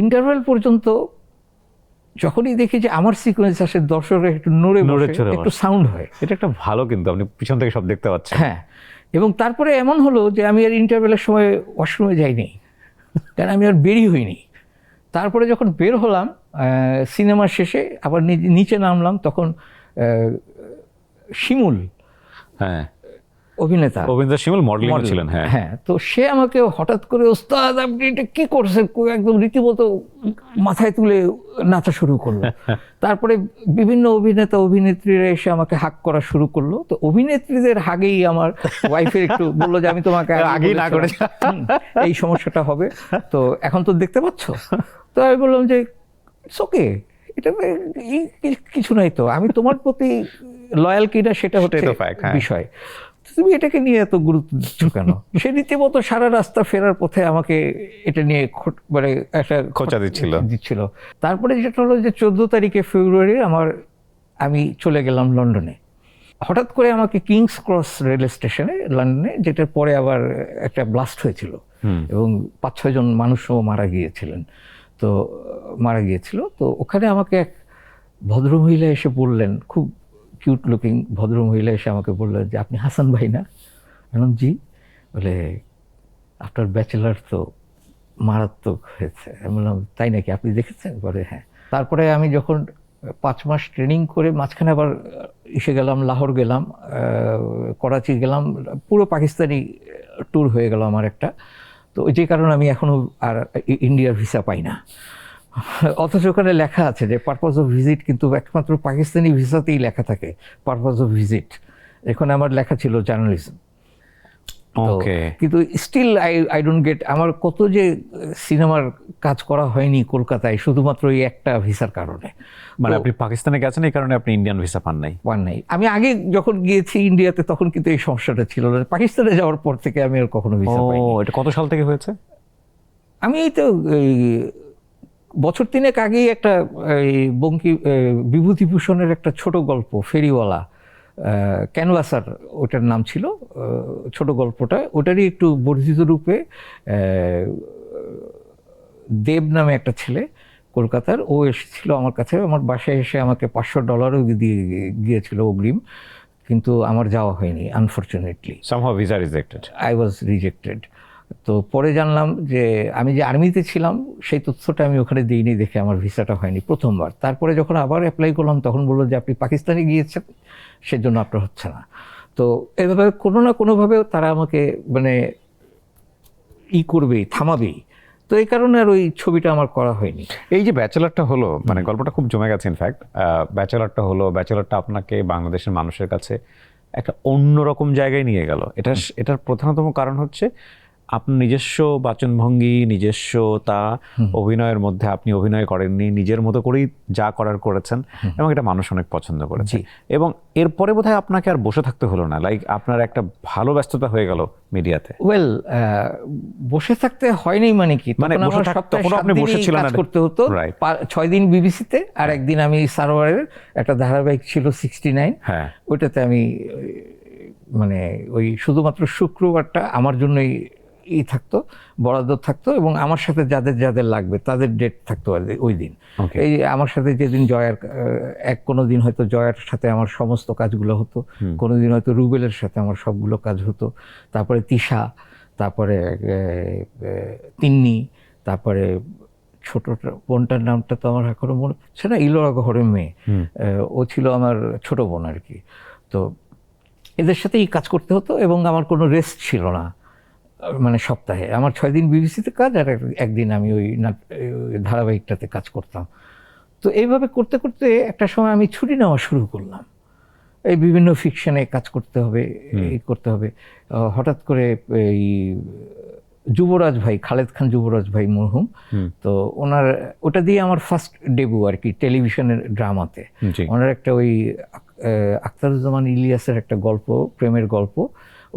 ইন্টারভেল পর্যন্ত যখনই দেখি যে আমার সিকোয়েন্স আসে, দর্শকরা একটু নড়ে একটু সাউন্ড হয়, এটা একটা ভালো, কিন্তু আপনি পিছন থেকে সব দেখতে পাচ্ছেন। হ্যাঁ, এবং তারপরে এমন হলো যে আমি আর ইন্টারভেলের সময় ওয়াশরুমে যাইনি, কারণ আমি আর বেরই হইনি। তারপরে যখন বের হলাম সিনেমার শেষে, আবার নিচে নামলাম, তখন শিমুল হ্যাঁ, অভিনেতা অভিনেতা শিমুল মডেলিং model। ছিলেন। হ্যাঁ, হ্যাঁ, তো সে আমাকে হঠাৎ করে, ওস্তাদ আপনি এটা কি করছেন, একদম রীতিমতো মাথায় তুলে নাচা শুরু করলো। তারপরে বিভিন্ন অভিনেতা অভিনেত্রীরা এসে আমাকে হাক করা শুরু করলো। তো অভিনেত্রীদের হাগেই আমার ওয়াইফের একটু বললো যে আমি তোমাকে আগেই না করে এই সমস্যাটা হবে, তো এখন তো দেখতে পাচ্ছ। তো আমি বললাম যে ওকে, এটা কিছু নাই, তো আমি তোমার প্রতি লয়াল কিনা সেটা হচ্ছে সেটাই তো fact, হ্যাঁ। বিষয়। তুমি এটাকে নিয়ে এত গুরুত্ব দিচ্ছ কেন? সে রীতিমতো সারা রাস্তা ফেরার পথে আমাকে এটা নিয়ে মানে একটা খোঁচা দিচ্ছিল। তারপরে যেটা হলো যে 14 তারিখে ফেব্রুয়ারি আমি চলে গেলাম লন্ডনে। হঠাৎ করে আমাকে কিংস ক্রস রেল স্টেশনে লন্ডনে, যেটার পরে আবার একটা ব্লাস্ট হয়েছিল এবং 5-6 জন মানুষও মারা গিয়েছিল। তো ওখানে আমাকে এক ভদ্রমহিলা এসে বললেন, খুব কিউট লুকিং ভদ্রমহিলা এসে আমাকে বললেন যে আপনি হাসান ভাই না? বললাম জি। বলে আপনার ব্যাচেলার তো মারাত্মক হয়েছে। আমি বললাম তাই নাকি, আপনি দেখেছেন? বলে হ্যাঁ। তারপরে আমি যখন 5 মাস ট্রেনিং করে মাঝখানে আবার এসে গেলাম, লাহোর গেলাম, করাচি গেলাম, পুরো পাকিস্তানি ট্যুর হয়ে গেল আমার একটা। তো যে কারণে আমি এখনও আর ইন্ডিয়ার ভিসা পাই না। অথচ ওখানে লেখা আছে যে পারপাস অফ ভিজিট, কিন্তু একমাত্র পাকিস্তানি ভিসাতেই লেখা থাকে পারপাস অফ ভিজিট। এখানে আমার লেখা ছিল জার্নালিজম। ওকে, কিন্তু স্টিল আই ডোন্ট গেট, আমার কত যে সিনেমার কাজ করা হয়নি কলকাতায় শুধুমাত্র এই একটা ভিসার কারণে। মানে আপনি পাকিস্তানে গেছেন এই কারণে আপনি ইন্ডিয়ান ভিসা পান নাই? আমি আগে যখন গিয়েছি ইন্ডিয়াতে তখন কিন্তু এই সমস্যাটা ছিল না। পাকিস্তানে যাওয়ার পর থেকে আমি আর কখনো ভিসা পাইনি। এটা কত সাল থেকে হয়েছে? আমি এই তো বছর 3 আগেই একটা বিভূতিভূষণের একটা ছোট গল্প, ফেরিওয়ালা, ক্যানভাসার ওটার নাম ছিল, ছোট গল্পটা, ওটারই একটু বর্ধিত রূপে দেব নামে একটা ছেলে কলকাতার, ও এসেছিল আমার কাছে, আমার বাসায় এসে আমাকে $500 দিয়ে গিয়েছিল অগ্রিম, কিন্তু আমার যাওয়া হয়নি unfortunately. somehow visa rejected. I was rejected. তো পরে জানলাম যে আমি যে আর্মিতে ছিলাম সেই তথ্যটা আমি ওখানে দিইনি দেখে আমার ভিসাটা হয়নি প্রথমবার। তারপরে যখন আবার অ্যাপ্লাই করলাম তখন বললো যে আপনি পাকিস্তানে গিয়েছেন, সেজন্য আপনার হচ্ছে না। তো এভাবে কোনো না কোনোভাবে তারা আমাকে মানে করবেই, থামাবেই। তো এই কারণে আর ওই ছবিটা আমার করা হয়নি। এই যে ব্যাচেলারটা হলো, মানে গল্পটা খুব জমে গেছে। ইনফ্যাক্ট ব্যাচেলারটা আপনাকে বাংলাদেশের মানুষের কাছে একটা অন্যরকম জায়গায় নিয়ে গেল। এটার প্রধানতম কারণ হচ্ছে আপনার নিজস্ব বাচনভঙ্গি, নিজস্বতা, অভিনয়ের মধ্যে আপনি অভিনয় করেননি, নিজের মতো করেই যা করার করেছেন, এবং এটা মানুষ অনেক পছন্দ করেছে। এবং এরপরে বোধহয় আপনাকে আর বসে থাকতে হলো না, লাইক আপনার একটা ভালো ব্যস্ততা হয়ে গেল মিডিয়াতে। ওয়েল, বসে থাকতে হয়নি মানে কি, মানে তখন আমার সপ্তাহে 7 দিনই কাজ করতে হতো। 6 দিন বিবিসিতে, আর একদিন আমি সারোয়ারের একটা ধারাবাহিক ছিল 69, হ্যাঁ, ওইটাতে আমি মানে ওই শুধুমাত্র শুক্রবারটা আমার জন্যই থাকতো, বরাদ্দ থাকতো, এবং আমার সাথে যাদের যাদের লাগবে তাদের ডেট থাকতো ওই দিন। এই আমার সাথে যেদিন জয়ার কোনো দিন হয়তো জয়ার সাথে আমার সমস্ত কাজগুলো হতো, কোনো দিন হয়তো রুবেলের সাথে আমার সবগুলো কাজ হতো, তারপরে তিশা, তারপরে তিন্নি, তারপরে ছোট বোনটার নামটা তো আমার এখনো মনে পড়ছে না, ইলোরা ঘরের মেয়ে, ও ছিল আমার ছোট বোন আর কি। তো এদের সাথেই কাজ করতে হতো এবং আমার কোনো রেস্ট ছিল না। মানে সপ্তাহে আমার 6 দিন বিবিসিতে কাজ, আর একদিন আমি ওই ধারাবাহিকটাতে কাজ করতাম। তো এইভাবে করতে করতে একটা সময় আমি ছুটি নেওয়া শুরু করলাম। এই বিভিন্ন ফিকশনে কাজ করতে হবে, এই করতে হবে। হঠাৎ করে এই যুবরাজ ভাই, খালেদ খান যুবরাজ ভাই মরহুম, তো ওনার ওটা দিয়ে আমার ফার্স্ট ডেবিউ আর কি টেলিভিশনের ড্রামাতে। ওনার একটা ওই আখতারুজ্জামান ইলিয়াসের একটা গল্প, প্রেমের গল্প,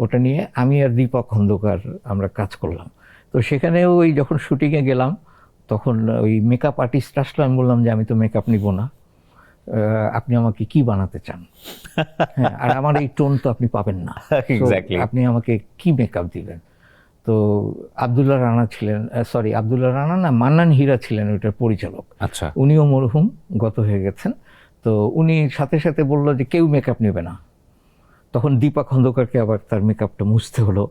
ওটা নিয়ে আমি আর দীপক খন্দকার আমরা কাজ করলাম। তো সেখানেও ওই যখন শুটিংয়ে গেলাম তখন ওই মেকআপ আর্টিস্ট আসলো, আমি বললাম যে আমি তো মেকআপ নিব না, আপনি আমাকে কি বানাতে চান? হ্যাঁ, আর আমার এই টোন তো আপনি পাবেন না, আপনি আমাকে কি মেকআপ দিবেন? তো আব্দুল্লাহ রানা না, মান্নান হীরা ছিলেন ওইটার পরিচালক। আচ্ছা, উনিও মরহুম, গত হয়ে গেছেন। তো উনি সাথে সাথে বললো যে কেউ মেকআপ নেবে না। তখন দীপা খন্দকারকে আবার তার মেকআপটা মুছতে হলো,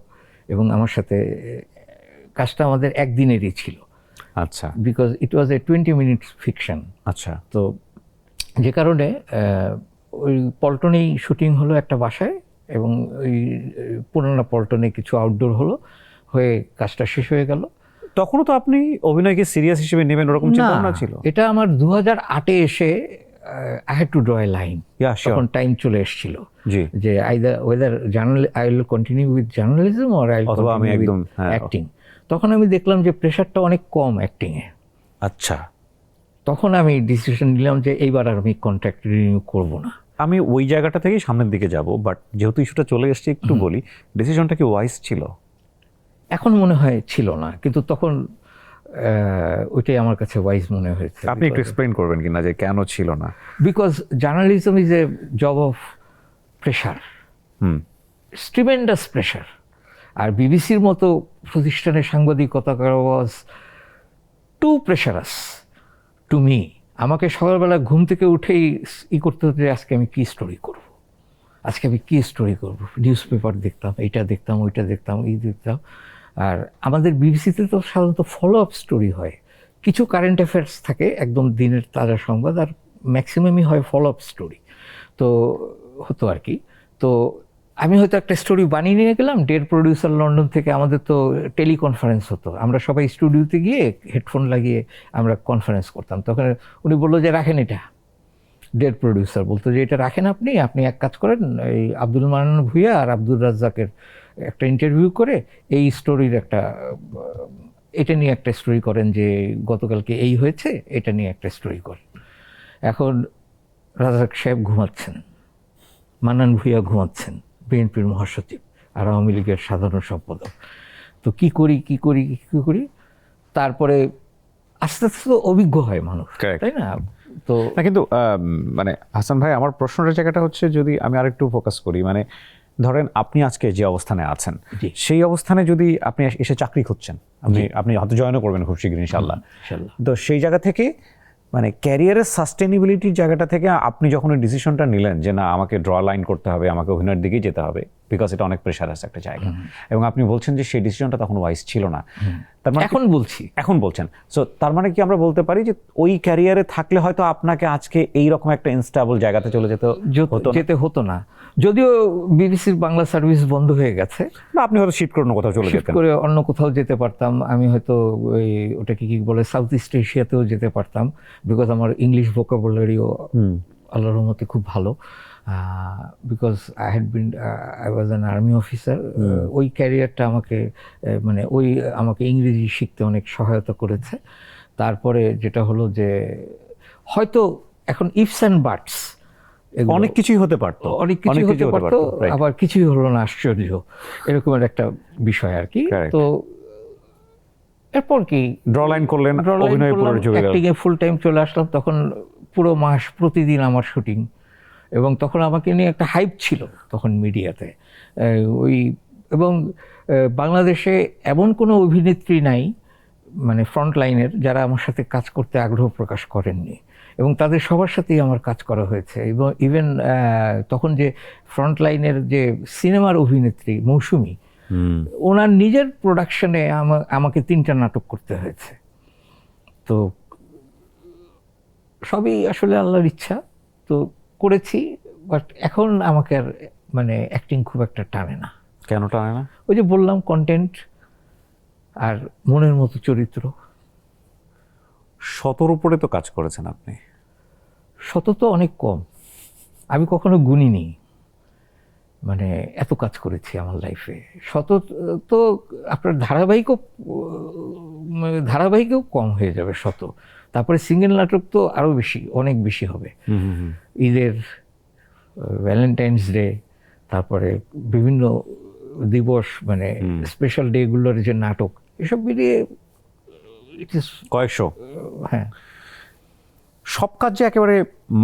এবং আমার সাথে কাজটা আমাদের একদিনেরই ছিল। আচ্ছা, because it was A 20 minutes fiction. আচ্ছা, তো যে কারণে ওই পল্টনেই শুটিং হলো একটা বাসায়, এবং ওই পুরানা পল্টনে কিছু আউটডোর হলো, হয়ে কাজটা শেষ হয়ে গেল। তখনও তো আপনি অভিনয়কে সিরিয়াস হিসেবে নেবেন ওরকম চিন্তা ভাবনা ছিল? এটা আমার 2008-এ এসে I had to draw A line. তখন টাইম চলে এসেছিল যে weather I will continue with journalism or I অথবা আমি একদম অ্যাক্টিং। তখন আমি দেখলাম যে প্রেশারটা অনেক কম অ্যাক্টিংয়ে। আচ্ছা, তখন আমি ডিসিশন নিলাম যে এইবার আর আমি কন্ট্রাক্ট রিনিউ করব না। আমি ওই জায়গাটা থেকেই সামনের দিকে যাব, বাট যেহেতু ইস্যুটা চলে এসছে একটু বলি, ডিসিশনটা কি ওয়াইজ ছিল? এখন মনে হয় ছিল না, কিন্তু তখন ওইটাই আমার কাছে ওয়াইজ মনে হয়েছে। আপনি একটু এক্সপ্লেইন করবেন কিনা যে কেন ছিল না? Because journalism is a job of pressure, tremendous pressure. আর বিবিসির মতো প্রতিষ্ঠানে সাংবাদিকতা করা was too pressurous to me. আমাকে সকালবেলা ঘুম থেকে উঠেই করতে হতো যে আজকে আমি কী স্টোরি করব, আজকে আমি কী স্টোরি করব। নিউজ পেপার দেখতাম, এইটা দেখতাম, ওইটা দেখতাম, এই দেখতাম। আর আমাদের বিবিসিতে তো সাধারণত ফলো আপ স্টোরি হয়, কিছু কারেন্ট অ্যাফেয়ার্স থাকে, একদম দিনের তাজা সংবাদ, আর ম্যাক্সিমামই হয় ফলো আপ স্টোরি। তো হতো আর কি। তো আমি হয়তো একটা স্টোরি বানিয়ে নিয়ে গেলাম, ডের প্রডিউসার লন্ডন থেকে, আমাদের তো টেলিকনফারেন্স হতো, আমরা সবাই স্টুডিওতে গিয়ে হেডফোন লাগিয়ে আমরা কনফারেন্স করতাম। তখন উনি বললো যে রাখেন এটা, ডের প্রডিউসার বলতো যে এটা রাখেন, আপনি এক কাজ করেন, এই আব্দুল মান্নান ভূঁইয়া আর আব্দুর রাজ্জাকের একটা ইন্টারভিউ করে এই স্টোরির একটা এটা নিয়ে একটা স্টোরি করেন, যে গতকালকে এই হয়েছে, এটা নিয়ে একটা স্টোরি করেন। এখন রাজ্জাক সাহেব ঘুমাচ্ছেন, মান্নান ভূঁইয়া ঘুমাচ্ছেন, বিএনপির মহাসচিব আর আওয়ামী লীগের সাধারণ সম্পাদক। তো কি করি তারপরে আস্তে আস্তে অভিজ্ঞ হয় মানুষ, তাই না? তো না, কিন্তু মানে হাসান ভাই, আমার প্রশ্নটার জায়গাটা হচ্ছে, যদি আমি আরেকটু ফোকাস করি, মানে ধরেন আপনি আজকে যে অবস্থানে আছেন, সেই অবস্থানে যদি আপনি এসে চাকরি খুঁজছেন, আপনি হয়তো জয়েনও করবেন খুব শীঘ্রই ইনশাআল্লাহ। তো সেই জায়গা থেকে, মানে ক্যারিয়ারের সাস্টেনেবিলিটির জায়গাটা থেকে আপনি যখন ওই ডিসিশনটা নিলেন যে না, আমাকে ড্র লাইন করতে হবে, আমাকে অভিনয়ের দিকেই যেতে হবে, বিকজ এটা অনেক প্রেশার আছে একটা জায়গা, এবং আপনি বলছেন যে সেই ডিসিশনটা তখন ওয়াইজ ছিল না, তার মানে এখন বলছেন। সো তার মানে কি আমরা বলতে পারি যে ওই ক্যারিয়ারে থাকলে হয়তো আপনাকে আজকে এইরকম একটা ইনস্টেবল জায়গাতে চলে যেতে হতো না? যদিও বিবিসির বাংলা সার্ভিস বন্ধ হয়ে গেছে, না, আপনি হয়তো শিফট করে কোথাও চলে যেতেন, করে অন্য কোথাও যেতে পারতাম। আমি হয়তো ওই ওটাকে কি বলে সাউথ ইস্ট এশিয়াতেও যেতে পারতাম, বিকজ আমার ইংলিশ ভোকাবুলারিও আল্লাহর রহমতে খুব ভালো। Because I was an army officer. ওই ক্যারিয়ারটা আমাকে আমাকে ইংরেজি শিখতে অনেক সহায়তা করেছে। তারপরে যেটা হলো যে হয়তো এখন ইফস অ্যান্ড বাটস, অনেক কিছুই হতে পারতো, আবার কিছুই হলো না, আশ্চর্য, এরকম একটা বিষয় আর কি। তো এরপর কি ড্র লাইন করলেন, অ্যাক্টিংয়ে ফুল টাইম চলে আসলাম। তখন পুরো মাস প্রতিদিন আমার শুটিং, এবং তখন আমাকে নিয়ে একটা হাইপ ছিল তখন মিডিয়াতে। এবং বাংলাদেশে এমন কোনো অভিনেত্রী নাই, মানে ফ্রন্ট লাইনের, যারা আমার সাথে কাজ করতে আগ্রহ প্রকাশ করেননি, এবং তাদের সবার সাথেই আমার কাজ করা হয়েছে। এবং ইভেন তখন যে ফ্রন্ট লাইনের যে সিনেমার অভিনেত্রী মৌসুমী, ওনার নিজের প্রোডাকশনে আমাকে 3টা নাটক করতে হয়েছে। তো সবই আসলে আল্লাহর ইচ্ছা, তো করেছি। বাট এখন আমাকে আর মানে অ্যাক্টিং খুব একটা টানে না। কেন টানে না? ওই যে বললাম, কন্টেন্ট আর মনের মতো চরিত্র। 100-র উপরে তো কাজ করেছেন আপনি। 100 তো অনেক কম, আমি কখনো গুনিনি, মানে এত কাজ করেছি আমার লাইফে। 100 তো আপনার ধারাবাহিকেও কম হয়ে যাবে 100। তারপরে সিঙ্গেল নাটক তো আরও বেশি, অনেক বেশি হবে। ঈদের, ভ্যালেন্টাইন্স ডে, তারপরে বিভিন্ন দিবস, মানে স্পেশাল ডেগুলোর যে নাটক, এসব মিলিয়ে কয়েকশো। হ্যাঁ, সব কাজ যে একেবারে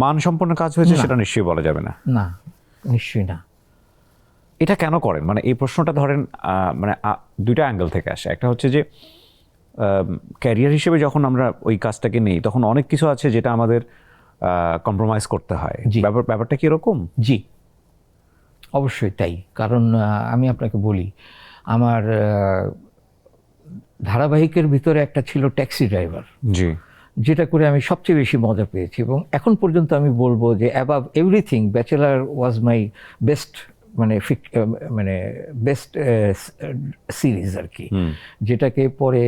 মানসম্পন্ন কাজ হয়েছে সেটা নিশ্চয়ই বলা যাবে না। না, নিশ্চয়ই না। এটা কেন করেন? মানে এই প্রশ্নটা ধরেন মানে 2টা অ্যাঙ্গেল থেকে আসে। একটা হচ্ছে যে ক্যারিয়ার হিসেবে যখন আমরা ওই কাজটাকে নেই, তখন অনেক কিছু আছে যেটা আমাদের কম্প্রোমাইজ করতে হয়। ব্যাপারটা কি এরকম? জি, অবশ্যই তাই। কারণ আমি আপনাকে বলি, আমার ধারাবাহিকের ভিতরে একটা ছিল ট্যাক্সি ড্রাইভার, জি, যেটা করে আমি সবচেয়ে বেশি মজা পেয়েছি। এবং এখন পর্যন্ত আমি বলবো যে above everything, bachelor was my best মানে বেস্ট সিরিজ আর কি, যেটাকে পরে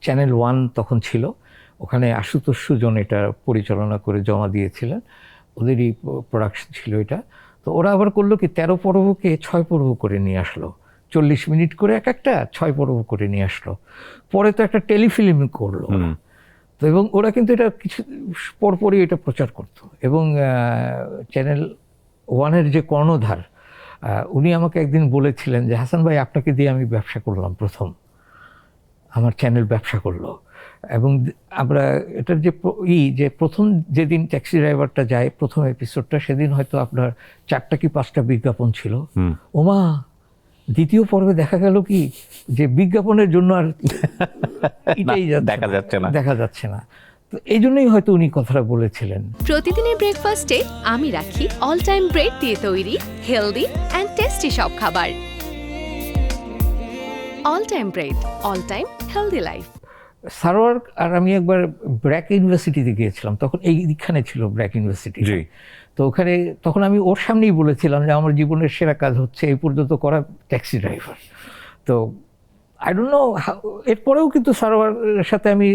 চ্যানেল 1 তখন ছিল, ওখানে আশুতোষ সুজন এটা পরিচালনা করে জমা দিয়েছিলেন, ওদেরই প্রোডাকশন ছিল এটা। তো ওরা আবার করলো কি 13 পর্বকে 6 পর্ব করে নিয়ে আসলো, 40 মিনিট করে এক একটা, 6 পর্ব করে নিয়ে আসলো। পরে তো একটা টেলিফিল্ম করলো ওরা। তো এবং ওরা কিন্তু এটা কিছু পরপরই এটা প্রচার করতো। এবং চ্যানেল 1-এর যে কর্ণধার, উনি আমাকে একদিন বলেছিলেন যে হাসান ভাই, আপনাকে দিয়ে আমি ব্যবসা করলাম, প্রথম আমার চ্যানেল ব্যবসা করলো। এবং আমরা এটার যে প্রথম যেদিন ট্যাক্সি ড্রাইভারটা যায়, প্রথম এপিসোডটা, সেদিন হয়তো আপনার 4টা কি 5টা বিজ্ঞাপন ছিল। ওমা, দ্বিতীয় পর্বে দেখা গেল কি যে বিজ্ঞাপনের জন্য আর এটাই দেখা যাচ্ছে না। তো এই জন্যই হয়তো উনি কথাটা বলেছিলেন। প্রতিদিনের ব্রেকফাস্টে আমি রাখি অল টাইম ব্রেড দিয়ে তৈরি হেলদি অ্যান্ড টেস্টি সব খাবার। All time bread, all time healthy life. Sarwar আর আমি একবার ব্র্যাক ইউনিভার্সিটিতে গিয়েছিলাম, তখন এইখানে ছিল ব্র্যাক ইউনিভার্সিটি। তো ওখানে তখন আমি ওর সামনেই বলেছিলাম যে আমার জীবনের সেরা কাজ হচ্ছে এই পর্যন্ত করা ট্যাক্সি ড্রাইভার। তো আই ডোন্ট নো, এরপরেও কিন্তু সারোয়ারের সাথে আমি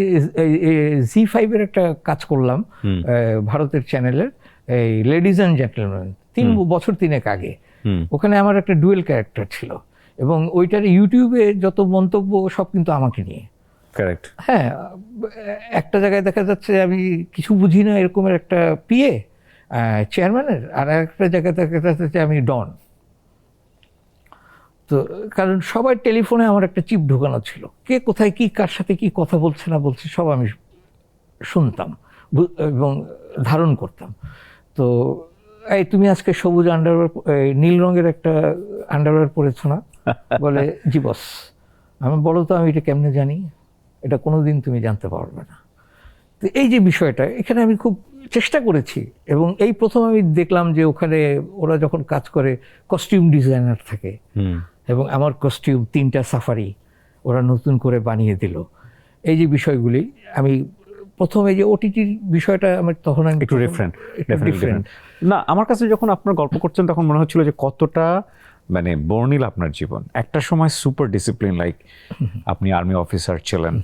জি5-এর একটা কাজ করলাম ভারতের চ্যানেলের, এই লেডিজ অ্যান্ড জেন্টলম্যান, 3 বছর 3 আগে। ওখানে আমার একটা ডুয়েল ক্যারেক্টার ছিল, এবং ওইটার ইউটিউবে যত মন্তব্য সব কিন্তু আমাকে নিয়ে। কারেক্ট। হ্যাঁ, একটা জায়গায় দেখা যাচ্ছে আমি কিছু বুঝি না এরকমের একটা পিএ চেয়ারম্যানের, আর একটা জায়গায় দেখা যাচ্ছে আমি ডন। তো কারণ সবার টেলিফোনে আমার একটা চিপ ঢোকানো ছিল, কে কোথায় কি কার সাথে কি কথা বলছে না বলছে সব আমি শুনতাম এবং ধারণ করতাম। তো এই তুমি আজকে সবুজ আন্ডারওয়্যার, নীল রঙের একটা আন্ডারওয়্যার পরেছো না? বলে জি বস। আমি বলো তো আমি এটা কেমনে জানি? এটা কোনোদিন তুমি জানতে পারবে না। তো এই যে বিষয়টা, এখানে আমি খুব চেষ্টা করেছি। এবং এই প্রথম আমি দেখলাম যে ওখানে ওরা যখন কাজ করে কস্টিউম ডিজাইনার থাকে, এবং আমার কস্টিউম 3টা সাফারি ওরা নতুন করে বানিয়ে দিল। এই যে বিষয়গুলি আমি প্রথমে যে ওটিটির বিষয়টা আমার তখন আমি একটু ডিফারেন্ট না, আমার কাছে যখন আপনার গল্প করছেন তখন মনে হচ্ছিল যে কতটা মানে বর্ণিল আপনার জীবন। একটা সময় সুপার ডিসিপ্লিন, লাইক আপনি আর্মি অফিসার ছিলেন,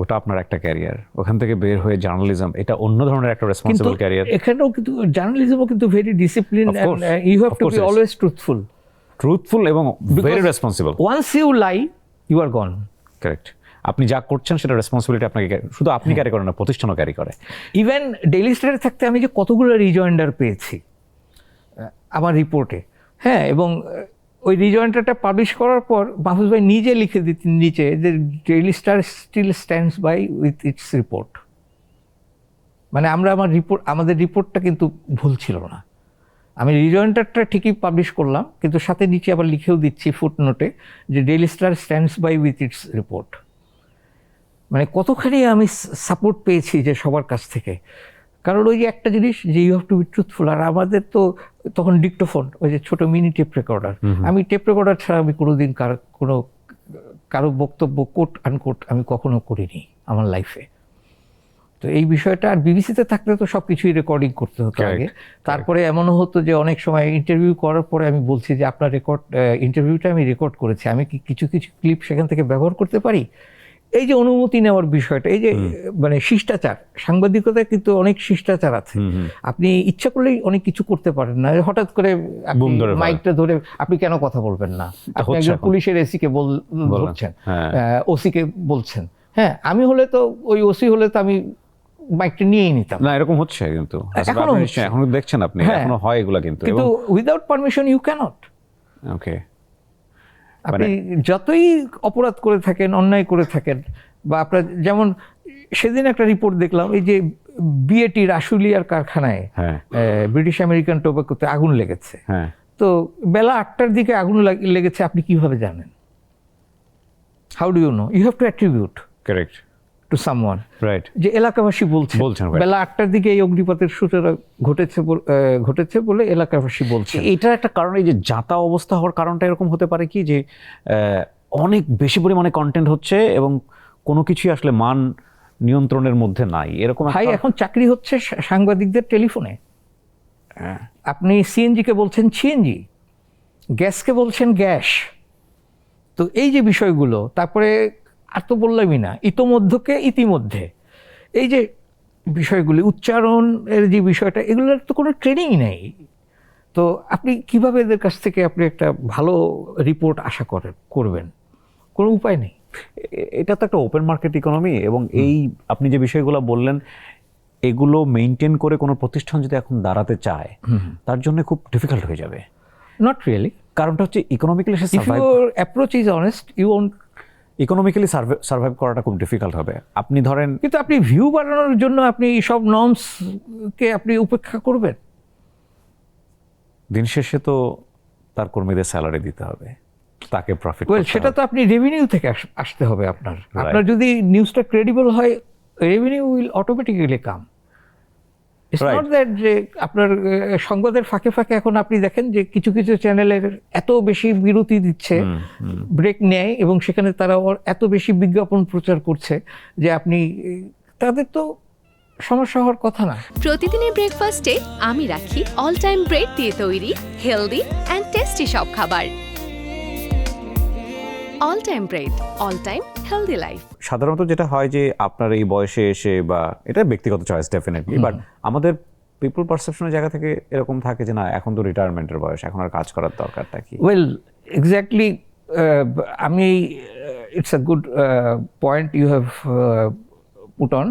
ওটা আপনার একটা ক্যারিয়ার। ওখান থেকে বের হয়ে জার্নালিজম, এটা অন্য ধরনের একটা রেসপন্সিবল ক্যারিয়ার। এখানেও কিন্তু জার্নালিজমও কিন্তু very discipline, you have to be always truthful এবং very responsible. Once you lie you are gone. Correct. আপনি যা করছেন সেটা রেসপন্সিবিলিটি আপনাকে, শুধু আপনি ক্যারি করেন না, প্রতিষ্ঠানও ক্যারি করে। ইভেন ডেইলি স্টারে থাকতে আমি যে কতগুলো রিজয়েন্ডার পেয়েছি আমার রিপোর্টে, হ্যাঁ, এবং ওই রিজয়েন্ডারটা পাবলিশ করার পর মাহফুজ ভাই নিজে লিখে দিতেন নিচে যে Daily Star still stands by with its report. মানে আমাদের রিপোর্টটা কিন্তু ভুল ছিল না। আমি রিজয়েন্ডারটা ঠিকই পাবলিশ করলাম, কিন্তু সাথে নিচে আবার লিখেও দিচ্ছি ফুটনোটে যে Daily Star stands by with its report. মানে কতখানি আমি সাপোর্ট পেয়েছি যে সবার কাছ থেকে। কারণ ওই যে একটা জিনিস যে you have to be truthful. আর আমাদের তো তখন ডিক্টোফোন, ওই যে ছোট মিনি টেপ রেকর্ডার, আমি টেপ রেকর্ডার ছাড়া আমি কোনোদিন কারো বক্তব্য কোট আনকোট আমি কখনো করিনি আমার লাইফে। তো এই বিষয়টা, আর বিবিসিতে থাকলে তো সব কিছুই রেকর্ডিং করতে হতো আগে। তারপরে এমনও হতো যে অনেক সময় ইন্টারভিউ করার পরে আমি বলছি যে আপনার ইন্টারভিউটা আমি রেকর্ড করেছি, আমি কি কিছু ক্লিপ সেখান থেকে ব্যবহার করতে পারি? এই যে অনুমতি নেওয়ার বিষয়টা, এই যে মানে শিষ্টাচার, সাংবাদিকতায় কিন্তু অনেক শিষ্টাচার আছে। আপনি ইচ্ছা করলেই অনেক কিছু করতে পারেন না। হঠাৎ করে মাইকটা ধরে আপনি কেন কথা বলবেন না? আপনি একজন পুলিশের এসিকে বলছেন, ওসিকে বলছেন। হ্যাঁ, আমি হলে তো ওই ওসি হলে তো আমি মাইকটা নিয়েই নিতাম না। এরকম হচ্ছে কিন্তু এখনো দেখছেন আপনি, এখনো হয় এগুলা, কিন্তু উইদাউট পারমিশন ইউ ক্যানট। ওকে, আপনি যতই অপরাধ করে থাকেন, অন্যায় করে থাকেন, বা আপনার যেমন সেদিন একটা রিপোর্ট দেখলাম, এই যে বিএটির আশুলিয়ার কারখানায় ব্রিটিশ আমেরিকান টোব্যাকোতে আগুন লেগেছে। তো বেলা 8টার দিকে আগুন লেগেছে, আপনি কিভাবে জানেন? How do you know? You have to attribute correct to someone, right, যে এলাকাবাসী বলছেন বেলা 8টার দিকে এই অগ্নিপাতের সূচনা ঘটেছে বলে এলাকাবাসী বলছে। এটার একটা কারণ, এই যে যাতা অবস্থা হওয়ার কারণটা এরকম হতে পারে কি, যে অনেক বেশি পরিমাণে কন্টেন্ট হচ্ছে এবং কোনো কিছুই আসলে মান নিয়ন্ত্রণের মধ্যে নাই, এরকম। ভাই, এখন চাকরি হচ্ছে সাংবাদিকদের টেলিফোনে। আপনি সিএনজি কে বলছেন সিএনজি, গ্যাসকে বলছেন গ্যাস। তো এই যে বিষয়গুলো, তারপরে আর তো বললামই না, ইতোমধ্যকে ইতিমধ্যে, এই যে বিষয়গুলি, উচ্চারণের যে বিষয়টা, এগুলোর তো কোনো ট্রেনিংই নেই। তো আপনি কিভাবে এদের কাছ থেকে আপনি একটা ভালো রিপোর্ট আশা করবেন? কোনো উপায় নেই। এটা তো একটা ওপেন মার্কেট ইকোনমি, এবং এই আপনি যে বিষয়গুলো বললেন এগুলো মেনটেন করে কোনো প্রতিষ্ঠান যদি এখন দাঁড়াতে চায় তার জন্য খুব ডিফিকাল্ট হয়ে যাবে। Not really. কারণটা হচ্ছে economically if your approach is honest, you won't. Economically survive করাটা খুব ডিফিকাল্ট হবে। আপনি ধরেন, কিন্তু আপনি ভিউ বাড়ানোর জন্য আপনি সব নর্মসকে আপনি উপেক্ষা করবেন? দিন শেষে তো তার কর্মীদের স্যালারি দিতে হবে, তাকে প্রফিট। সেটা তো আপনি রেভিনিউ থেকে আসতে হবে আপনার। আপনার যদি নিউজটা ক্রেডিবল হয়, revenue will automatically come. It's not that যে আপনার সংবাদের ফাঁকে ফাঁকে এখন আপনি দেখেন যে কিছু কিছু চ্যানেলের এত বেশি বিরতি দিচ্ছে, ব্রেক নেয়, এবং সেখানে তারা এত বেশি বিজ্ঞাপন প্রচার করছে যে আপনি, তাদের তো সমস্যা হওয়ার কথা না। প্রতিদিনের ব্রেকফাস্টে আমি রাখি অল টাইম ব্রেড দিয়ে তৈরি হেলদি অ্যান্ড টেস্টি সব খাবার। All time bread, all time healthy life. সাধারণত যেটা হয় যে আপনার এই বয়সে এসে, বা এটা ব্যক্তিগত চয়েস ডেফিনেটলি, বাট আমাদের পিপল পারসেপশনের জায়গা থেকে এরকম থাকে যে না, এখন তো রিটায়ারমেন্টের বয়স, এখন আর কাজ করার দরকারটা কি? Well, exactly. আমি, it's a good point you have put on.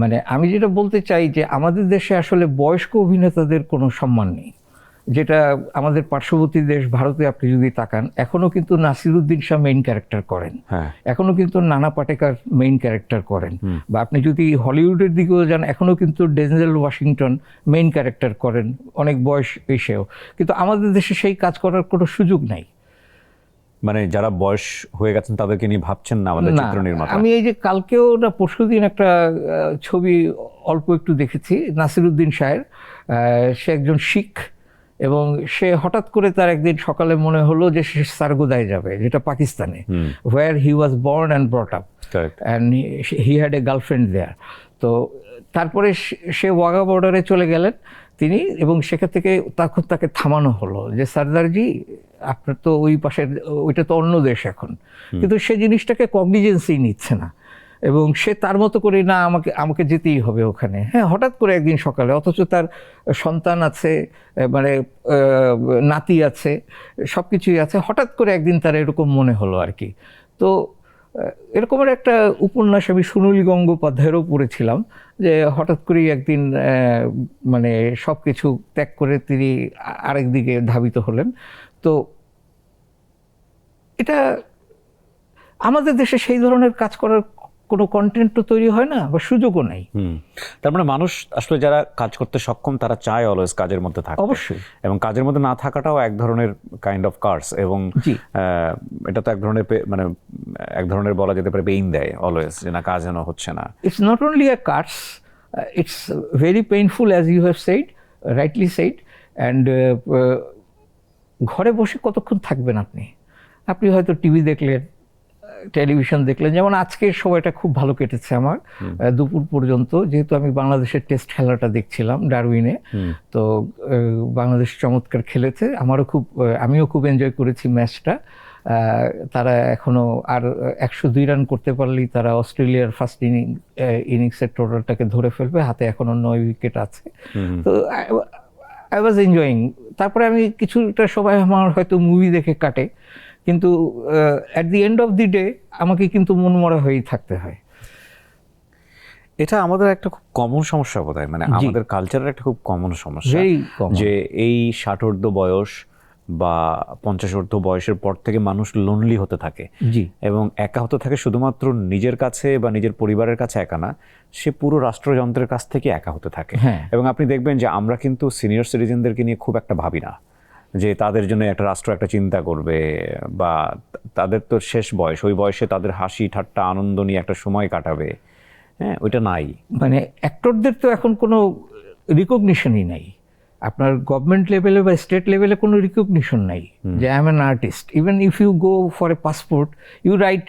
মানে আমি যেটা বলতে চাই যে আমাদের দেশে আসলে বয়স্ক অভিনেতাদের কোনো সম্মান নেই। যেটা আমাদের পার্শ্ববর্তী দেশ ভারতে আপনি যদি তাকান, এখনও কিন্তু নাসিরুদ্দিন শাহ মেইন ক্যারেক্টার করেন, এখনও কিন্তু নানা পাটেকার মেইন ক্যারেক্টার করেন, বা আপনি যদি হলিউডের দিকেও যান, এখনও কিন্তু ডেনজেল ওয়াশিংটন মেইন ক্যারেক্টার করেন অনেক বয়স এসেও। কিন্তু আমাদের দেশে সেই কাজ করার কোনো সুযোগ নাই। মানে যারা বয়স হয়ে গেছেন তাদেরকে নিয়ে ভাবছেন না আমাদের চিত্র নির্মাতা? আমি এই যে কালকেও না পরশুদিন একটা ছবি অল্প একটু দেখেছি নাসিরুদ্দিন শাহের। সে একজন শিখ, এবং সে হঠাৎ করে তার একদিন সকালে মনে হলো যে সে সারগোদায় যাবে, যেটা পাকিস্তানে, where he was born and brought up, and he had a girlfriend there. তো তারপরে সে ওয়াঘা বর্ডারে চলে গেলেন তিনি, এবং সেখান থেকে তখন তাকে থামানো হলো যে সরদারজি, আপনার তো ওই পাশের, ওইটা তো অন্য দেশ এখন। কিন্তু সে জিনিসটাকে কগনিজেন্সই নিচ্ছে না, এবং সে তার মতো করে, না আমাকে যেতেই হবে ওখানে। হ্যাঁ, হঠাৎ করে একদিন সকালে, অথচ তার সন্তান আছে, মানে নাতি আছে, সব কিছুই আছে, হঠাৎ করে একদিন তার এরকম মনে হলো আর কি। তো এরকমের একটা উপন্যাস আমি সুনীল গঙ্গোপাধ্যায়েরও পড়েছিলাম, যে হঠাৎ করেই একদিন মানে সব কিছু ত্যাগ করে তিনি আরেক দিকে ধাবিত হলেন। তো এটা আমাদের দেশে সেই ধরনের কাজ করার কোনো কন্টেন্টও তৈরি হয় না, বা সুযোগও নাই। তার মানে মানুষ আসলে যারা কাজ করতে সক্ষম তারা চায় অলওয়েজ কাজের মধ্যে থাকতে। অবশ্যই। এবং কাজের মধ্যে না থাকাটাও এক ধরনের কাইন্ড অফ কার্স, এবং এটা তো এক ধরনের, মানে এক ধরনের বলা যেতে পারে পেইন দেয় অলওয়েজ, যে না কাজ যেন হচ্ছে না। It's not only a curse, it's very painful, as you have said, rightly said. And ঘরে বসে কতক্ষণ থাকবেন আপনি? আপনি হয়তো টিভি দেখলেন, টেলিভিশন দেখলেন। যেমন আজকের সময়টা খুব ভালো কেটেছে আমার, দুপুর পর্যন্ত, যেহেতু আমি বাংলাদেশের টেস্ট খেলাটা দেখছিলাম ডারউইনে। তো বাংলাদেশ চমৎকার খেলেছে, আমিও খুব এনজয় করেছি ম্যাচটা। তারা এখনো আর 102 রান করতে পারলেই তারা অস্ট্রেলিয়ার ফার্স্ট ইনিংসের টোটালটাকে ধরে ফেলবে, হাতে এখনো 9 উইকেট আছে। তো আই ওয়াজ এনজয়িং। তারপরে আমি কিছুটা সময় আমার হয়তো মুভি দেখে কাটে, কিন্তু at the end of the day আমাকে কিন্তু মনমরা হয়েই থাকতে হয়। এটা আমাদের একটা খুব কমন সমস্যা বোধহয়, মানে আমাদের কালচারের একটা খুব কমন সমস্যা, যে এই 60 বয়স বা 50 বয়সের পর থেকে মানুষ লোনলি হতে থাকে, এবং একা হতে থাকে। শুধুমাত্র নিজের কাছে বা নিজের পরিবারের কাছে একা না, সে পুরো রাষ্ট্রযন্ত্রের কাছ থেকে একা হতে থাকে। এবং আপনি দেখবেন যে আমরা কিন্তু সিনিয়র সিটিজেনদেরকে নিয়ে খুব একটা ভাবি না, যে তাদের জন্য একটা রাষ্ট্র একটা চিন্তা করবে, বা তাদের তো শেষ বয়স, ওই বয়সে তাদের হাসি ঠাট্টা আনন্দ নিয়ে একটা সময় কাটাবে। হ্যাঁ, ওইটা নাই। মানে অ্যাক্টরদের তো এখন কোনো রিকগনিশনই নাই। আপনার গভর্নমেন্ট লেভেলে বা স্টেট লেভেলে কোনো রিকগনিশন নাই যে I am an artist. Even if you go for a passport, you write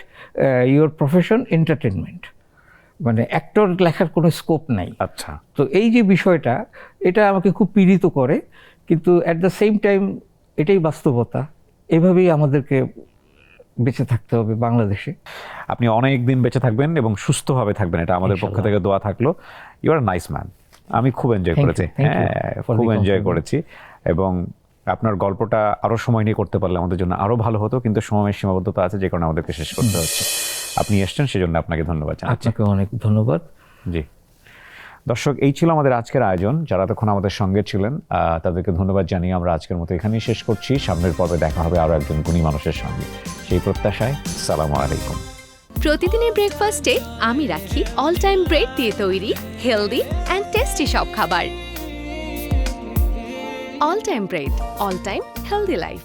your profession entertainment, মানে অ্যাক্টর লেখার কোনো স্কোপ নাই। আচ্ছা। তো এই যে বিষয়টা, এটা আমাকে খুব পীড়িত করে, কিন্তু অ্যাট দ্য সেম টাইম এটাই বাস্তবতা। এভাবেই আমাদেরকে বেঁচে থাকতে হবে বাংলাদেশে। আপনি অনেক দিন বেঁচে থাকবেন এবং সুস্থভাবে থাকবেন, এটা আমাদের পক্ষ থেকে দোয়া থাকলো। ইউ আর নাইস ম্যান, আমি খুব এনজয় করেছি, হ্যাঁ খুব এনজয় করেছি। এবং আপনার গল্পটা আরও সময় নিয়ে করতে পারলে আমাদের জন্য আরও ভালো হতো, কিন্তু সময়ের সীমাবদ্ধতা আছে যে কারণে আমাদেরকে শেষ করতে হচ্ছে। আপনি এসছেন সেজন্য আপনাকে ধন্যবাদ জানাচ্ছি। আপনাকে অনেক ধন্যবাদ। জি দর্শক, এই ছিল আমাদের আজকের আয়োজন। যারা তখন আমাদের সঙ্গে ছিলেন তাদেরকে ধন্যবাদ জানিয়ে আমরা আজকের মতো এখানেই শেষ করছি। সামনের পর্বে দেখা হবে আরও একজন গুণী মানুষের সঙ্গে, সেই প্রত্যাশায় আসসালামু আলাইকুম। প্রতিদিনের ব্রেকফাস্টে আমি রাখি অল টাইম ব্রেড দিয়ে তৈরি হেলদি অ্যান্ড টেস্টি সব খাবার। All time bread, all time healthy life.